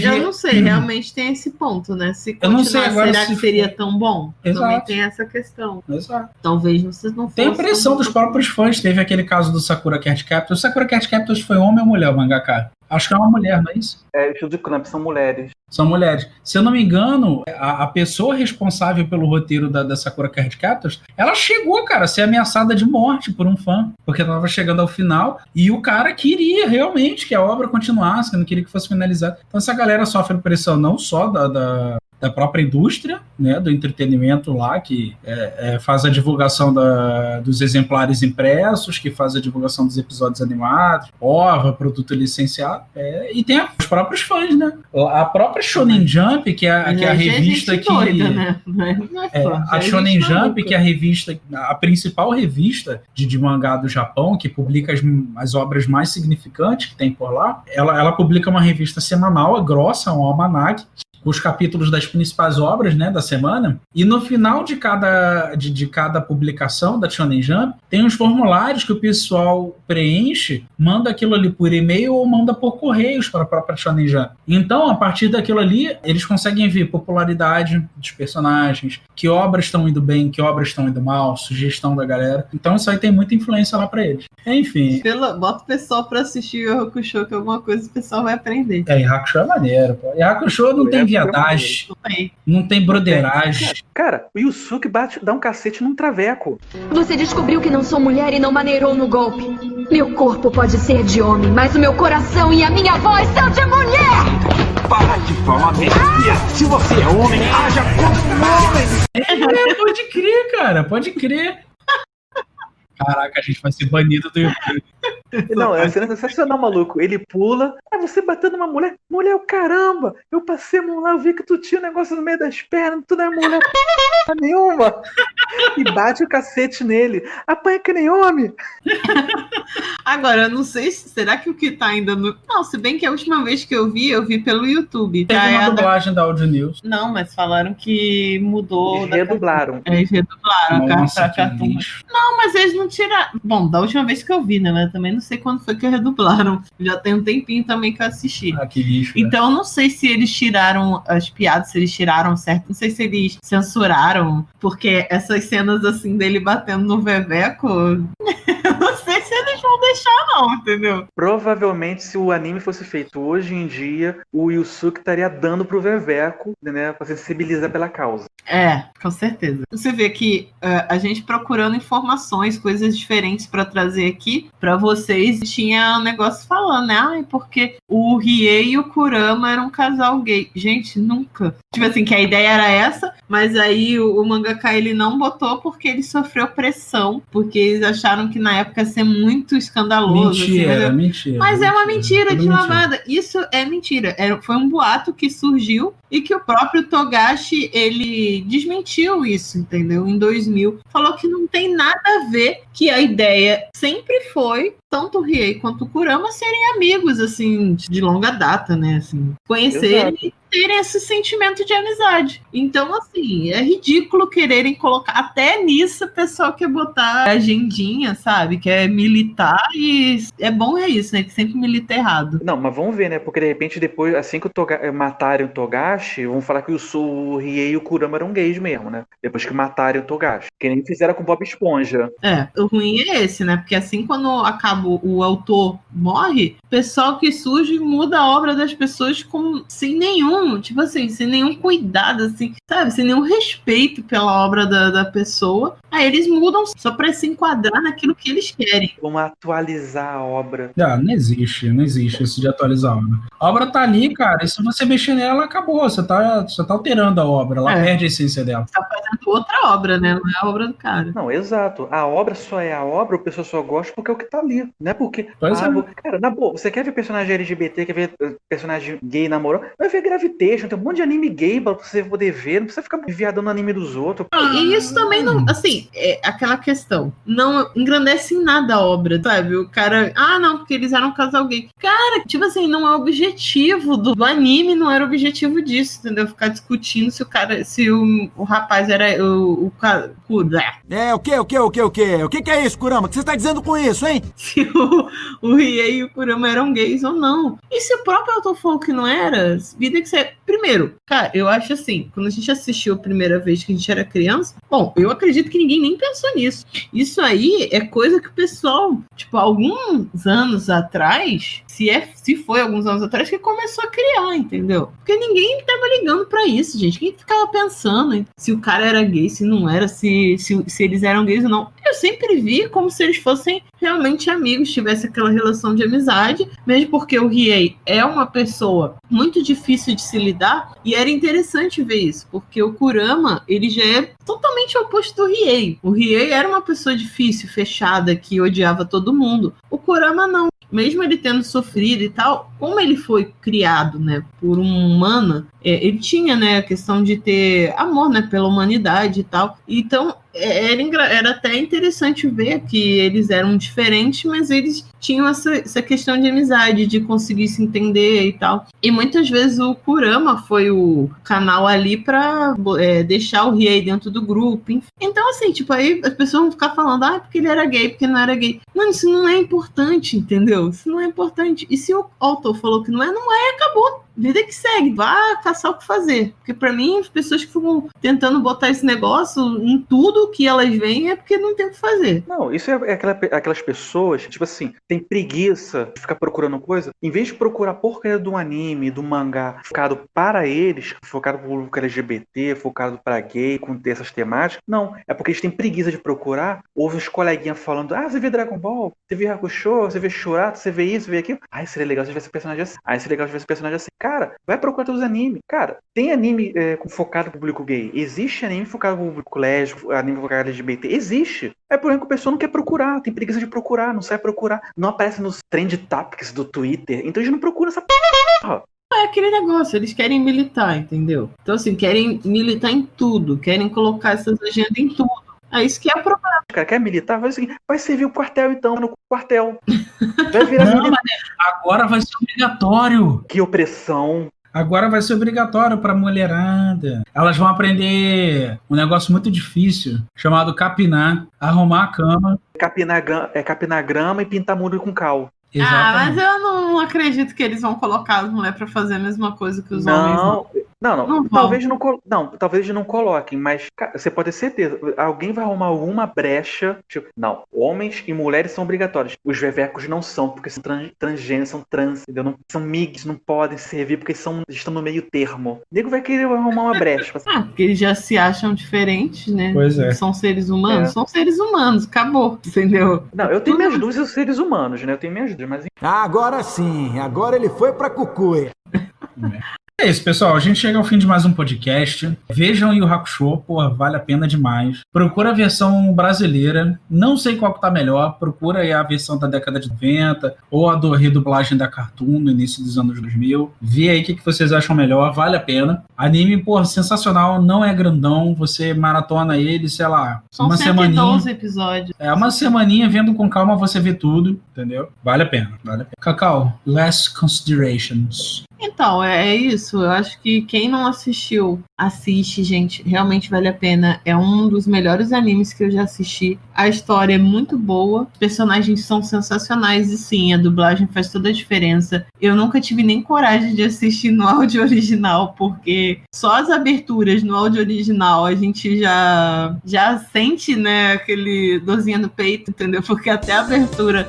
Eu não sei, realmente tem esse ponto, né? Se continuar, eu não sei agora, será que seria tão bom? Exato. Também tem essa questão. Exato. Talvez você não fosse. Tem pressão dos próprios fãs. Teve aquele caso do Sakura Card Captors. O Sakura Card Captors foi homem ou mulher, o mangaka? Acho que é uma mulher, não é isso? O estúdio de Clamp são mulheres. São mulheres. Se eu não me engano, a pessoa responsável pelo roteiro da Sakura Card Captors, ela chegou, cara, a ser ameaçada de morte por um fã, porque ela estava chegando ao final e o cara queria realmente que a obra continuasse, que não queria que fosse finalizada. Então essa galera sofre pressão não só da própria indústria, né, do entretenimento lá, que faz a divulgação dos exemplares impressos, que faz a divulgação dos episódios animados, produto licenciado, e tem os próprios fãs, né? A própria Shonen Jump, que é a revista que... Doida, né? A Shonen Jump, que é a revista, a principal revista de mangá do Japão, que publica as obras mais significantes que tem por lá, ela publica uma revista semanal, grossa, um almanaque, os capítulos das principais obras, né, da semana, e no final de cada publicação da Shonen Jump, tem uns formulários que o pessoal preenche, manda aquilo ali por e-mail ou manda por correios para a própria Shonen Jump. Então, a partir daquilo ali, eles conseguem ver popularidade dos personagens, que obras estão indo bem, que obras estão indo mal, sugestão da galera. Então, isso aí tem muita influência lá para eles. Enfim. Bota o pessoal para assistir o Yu Hakusho, que alguma coisa o pessoal vai aprender. Yu Hakusho é maneiro, pô. Yu Hakusho não tem viadagem, não tem broderagem. Cara, o Yusuke dá um cacete num traveco. Você descobriu que não sou mulher e não maneirou no golpe. Meu corpo pode ser de homem, mas o meu coração e a minha voz são de mulher! Para de falar besteira! Se você é homem, haja como homem! Pode crer, cara, pode crer. Caraca, a gente vai ser banido do YouTube. Não, é cena sensacional, maluco. Ele pula. Ah, você bateu numa mulher? Mulher, o caramba! Eu passei a mão lá, eu vi que tu tinha um negócio no meio das pernas, tu não é mulher nenhuma. E bate o cacete nele. Apanha que nem homem. Agora, eu não sei se. Será que o que tá ainda no. Não, se bem que a última vez que eu vi pelo YouTube. Teve uma dublagem da Audio News. Não, mas falaram que mudou. Eles redublaram. Eles redublaram. Nossa, que Cartoon. lixo. Não, mas eles não tiraram. Bom, da última vez que eu vi, né? Mas também não sei quando foi que redublaram. Já tem um tempinho também que eu assisti. Ah, que lixo. Então, eu não sei se eles tiraram as piadas, se eles tiraram certo. Não sei se eles censuraram, porque essas cenas assim dele batendo no Veveco. Eu não sei se eles vão deixar, não, entendeu? Provavelmente, se o anime fosse feito hoje em dia, o Yusuke estaria dando pro Veveco, né? Pra sensibilizar pela causa. É, com certeza. Você vê que a gente procurando informações, coisas diferentes pra trazer aqui pra vocês, tinha um negócio falando, né? Ai, porque o Riei e o Kurama eram um casal gay. Gente, nunca. Tipo assim, que a ideia era essa, mas aí o mangaka ele não botou porque ele sofreu pressão, porque eles acharam que na época ia ser muito escandaloso. Mentira, assim, mentira. Mas é uma mentira tudo de mentira. lavada. Isso é mentira. Foi um boato que surgiu e que o próprio Togashi, ele desmentiu isso, entendeu? Em 2000. Falou que não tem nada a ver, que a ideia sempre foi tanto o Riei quanto o Kurama serem amigos, assim, de longa data, né? Assim, conhecerem e terem esse sentimento de amizade. Então, assim, é ridículo quererem colocar até nisso o pessoal quer botar agendinha, sabe? Quer militar e é bom isso, né? Que sempre milita errado. Não, mas vamos ver, né? Porque de repente depois, assim que matarem o Togashi, vão falar que o Riei e o Kurama eram gays mesmo, né? Depois que matarem o Togashi. Que nem fizeram com o Bob Esponja. É, o ruim é esse, né? Porque assim, quando acaba o autor morre, o pessoal que surge muda a obra das pessoas sem nenhum, tipo assim, sem nenhum cuidado, assim, sabe? Sem nenhum respeito pela obra da pessoa. Aí eles mudam só pra se enquadrar naquilo que eles querem. Vamos atualizar a obra. Não existe isso de atualizar a obra. A obra tá ali, cara, e se você mexer nela, acabou. Você tá alterando a obra, ela perde a essência dela. Você tá fazendo outra obra, né? Não é a obra do cara. Não, exato. A obra só é a obra, o pessoal só gosta porque é o que tá ali. Não é porque. Cara, na boa, você quer ver personagem LGBT, quer ver personagem gay namorando? Vai ver Gravitation, tem um monte de anime gay pra você poder ver, não precisa ficar viadando no anime dos outros. E isso também não, assim, é aquela questão, não engrandece em nada a obra, sabe? O cara, não, porque eles eram um casal gay. Cara, tipo assim, não é objetivo do anime, não era objetivo disso, entendeu? Ficar discutindo se o rapaz era o cara. O que é isso, Kurama? O que você tá dizendo com isso, hein? Se o Riei e o Kurama eram gays ou não. E se o próprio autor falou que não era, vida que você... Primeiro, cara, eu acho assim, quando a gente assistiu a primeira vez que a gente era criança, bom, eu acredito que ninguém nem pensou nisso. Isso aí é coisa que o pessoal, tipo, alguns anos atrás, se foi alguns anos atrás, que começou a criar, entendeu? Porque ninguém tava ligando pra isso, gente. Quem ficava pensando hein, se o cara era gay, se não era, se eles eram gays ou não. Eu sempre vi como se eles fossem realmente amigos, tivesse aquela relação de amizade, mesmo porque o Riei é uma pessoa muito difícil de se lidar, e era interessante ver isso, porque o Kurama, ele já é totalmente o oposto do Riei. O Riei era uma pessoa difícil, fechada, que odiava todo mundo. O Kurama não. Mesmo ele tendo sofrido e tal, como ele foi criado, né, por um humano, ele tinha, né, a questão de ter amor, né, pela humanidade e tal. Então, era até interessante ver que eles eram diferentes, mas eles tinham essa questão de amizade, de conseguir se entender e tal. E muitas vezes o Kurama foi o canal ali pra deixar o Riei dentro do grupo. Enfim. Então, assim, tipo, aí as pessoas vão ficar falando, porque ele era gay, porque não era gay. Mano, isso não é importante, entendeu? Isso não é importante. E se o autor falou que não é, acabou. Vida que segue, vá caçar o que fazer. Porque pra mim, as pessoas que ficam tentando botar esse negócio em tudo que elas veem é porque não tem o que fazer. Não, isso é aquelas pessoas, tipo assim, tem preguiça de ficar procurando coisa. Em vez de procurar porcaria de um anime, do mangá, focado para eles, focado pro público LGBT, focado para gay, com essas temáticas, não. É porque eles têm preguiça de procurar. Ouve os coleguinhas falando, você vê Dragon Ball, você vê Hakusho, você vê Shurato, você vê isso, você vê aquilo. Seria legal se tivesse personagem assim. Seria legal se tivesse personagem assim. Cara, vai procurar os animes. Cara, tem anime focado no público gay. Existe anime focado no público lésbico, anime focado no LGBT. Existe. É por exemplo que a pessoa não quer procurar, tem preguiça de procurar, não sabe procurar. Não aparece nos trend topics do Twitter. Então a gente não procura essa porra. É aquele negócio, eles querem militar, entendeu? Então, assim, querem militar em tudo, querem colocar essas agendas em tudo. É isso que é o problema. O cara quer militar, vai seguir, vai servir o quartel então, no quartel. Vai virar não, mas agora vai ser obrigatório. Que opressão. Agora vai ser obrigatório pra mulherada. Elas vão aprender um negócio muito difícil, chamado capinar, arrumar a cama. Capinar grama e pintar muro com cal. Exatamente. Mas eu não acredito que eles vão colocar as mulheres pra fazer a mesma coisa que os homens. Não. Talvez não coloquem, mas você pode ter certeza. Alguém vai arrumar alguma brecha. Tipo, não, homens e mulheres são obrigatórios. Os vevecos não são, porque são transgêneros, são trans, entendeu? Não, são migs, não podem servir porque estão no meio termo. O nego vai querer arrumar uma brecha. Porque eles já se acham diferentes, né? Pois é. São seres humanos? São seres humanos, acabou, entendeu? Não, eu tenho minhas dúvidas dos seres humanos, né? Eu tenho minhas dúvidas, mas... Agora sim, agora ele foi pra cucuia. É isso, pessoal. A gente chega ao fim de mais um podcast. Vejam Yu Yu Hakusho, porra, vale a pena demais. Procura a versão brasileira. Não sei qual que tá melhor. Procura aí a versão da década de 90 ou a do redublagem da Cartoon no início dos anos 2000. Vê aí o que vocês acham melhor. Vale a pena. Anime, porra, sensacional. Não é grandão. Você maratona ele, sei lá, são uma 112 semaninha. episódios. Uma semaninha vendo com calma, você vê tudo, entendeu? Vale a pena. Cacau, last considerations. Então, é isso. Eu acho que quem não assistiu, assiste, gente. Realmente vale a pena. É um dos melhores animes que eu já assisti. A história é muito boa. Os personagens são sensacionais. E sim, a dublagem faz toda a diferença. Eu nunca tive nem coragem de assistir no áudio original, porque só as aberturas no áudio original a gente já sente, né, aquele dorzinha no peito, entendeu? Porque até a abertura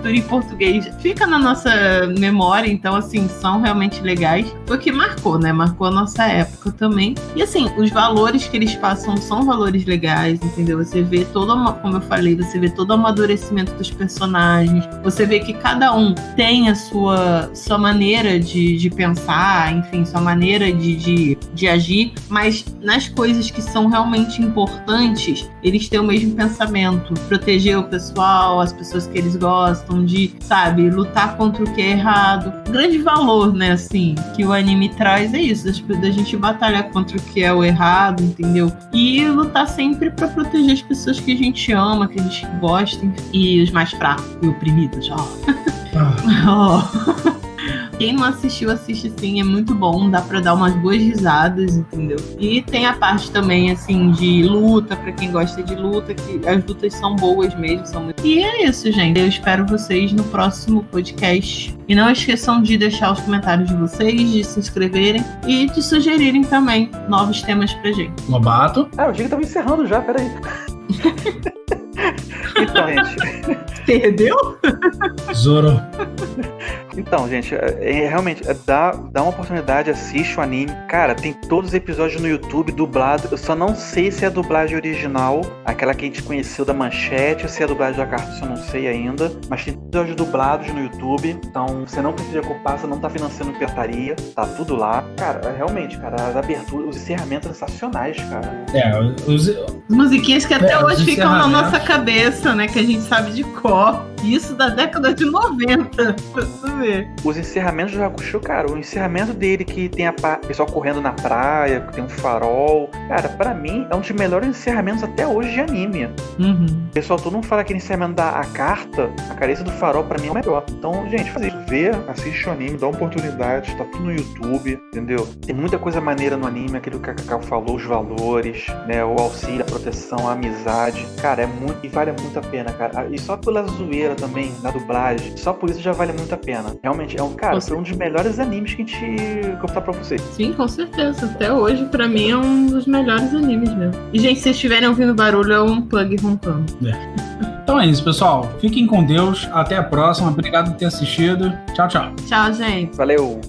em português fica na nossa memória. Então, assim, são realmente legais. Foi o que marcou, né? Marcou a nossa época também. E assim, os valores que eles passam são valores legais, entendeu? Você vê como eu falei, você vê todo o amadurecimento dos personagens, você vê que cada um tem a sua maneira de pensar, enfim, sua maneira de agir, mas nas coisas que são realmente importantes, eles têm o mesmo pensamento. Proteger o pessoal, as pessoas que eles gostam, de, sabe, lutar contra o que é errado. Grande valor, né? Assim, que o anime traz é isso, da gente batalhar contra o que é o errado, entendeu? E lutar sempre pra proteger as pessoas que a gente ama, que a gente gosta, e os mais fracos e oprimidos, Quem não assistiu, assiste sim, é muito bom, dá pra dar umas boas risadas, entendeu? E tem a parte também, assim, de luta, pra quem gosta de luta, que as lutas são boas mesmo, são muito... E é isso, gente. Eu espero vocês no próximo podcast. E não esqueçam de deixar os comentários de vocês, de se inscreverem e de sugerirem também novos temas pra gente. Lobato? O dia que tava encerrando já, peraí. Então, gente... Perdeu? Zoro. Então, gente, realmente, dá uma oportunidade, assiste o anime. Cara, tem todos os episódios no YouTube dublado. Eu só não sei se é a dublagem original, aquela que a gente conheceu da Manchete, ou se é a dublagem da Cartoon, eu não sei ainda. Mas tem episódios dublados no YouTube. Então, você não precisa culpar, você não tá financiando pirataria. Tá tudo lá. Cara, realmente, cara, as aberturas, os encerramentos sensacionais, cara. As musiquinhas que até hoje ficam na nossa cabeça, né? Que a gente sabe de cor. Isso da década de 90, pra tu ver. Os encerramentos do Hakusho, cara, o encerramento dele que tem a pessoal correndo na praia, que tem um farol. Cara, pra mim, é um dos melhores encerramentos até hoje de anime. Uhum. Pessoal, todo mundo fala que encerramento da carta, a carência do farol, pra mim é o melhor. Então, gente, faz isso. Vê, assiste o anime, dá uma oportunidade, tá tudo no YouTube, entendeu? Tem muita coisa maneira no anime, aquilo que a Cacau falou, os valores, né, o auxílio, a proteção, a amizade. Cara, é muito, e vale muito a pena, cara. E só pela zoeira também, na dublagem, só por isso já vale muito a pena. Realmente, foi um dos melhores animes que eu vou falar pra vocês. Sim, com certeza. Até hoje, pra mim, é um dos melhores animes mesmo. E, gente, se vocês estiverem ouvindo barulho, é um plug roncando. Então é isso, pessoal. Fiquem com Deus. Até a próxima. Obrigado por ter assistido. Tchau, tchau. Tchau, gente. Valeu.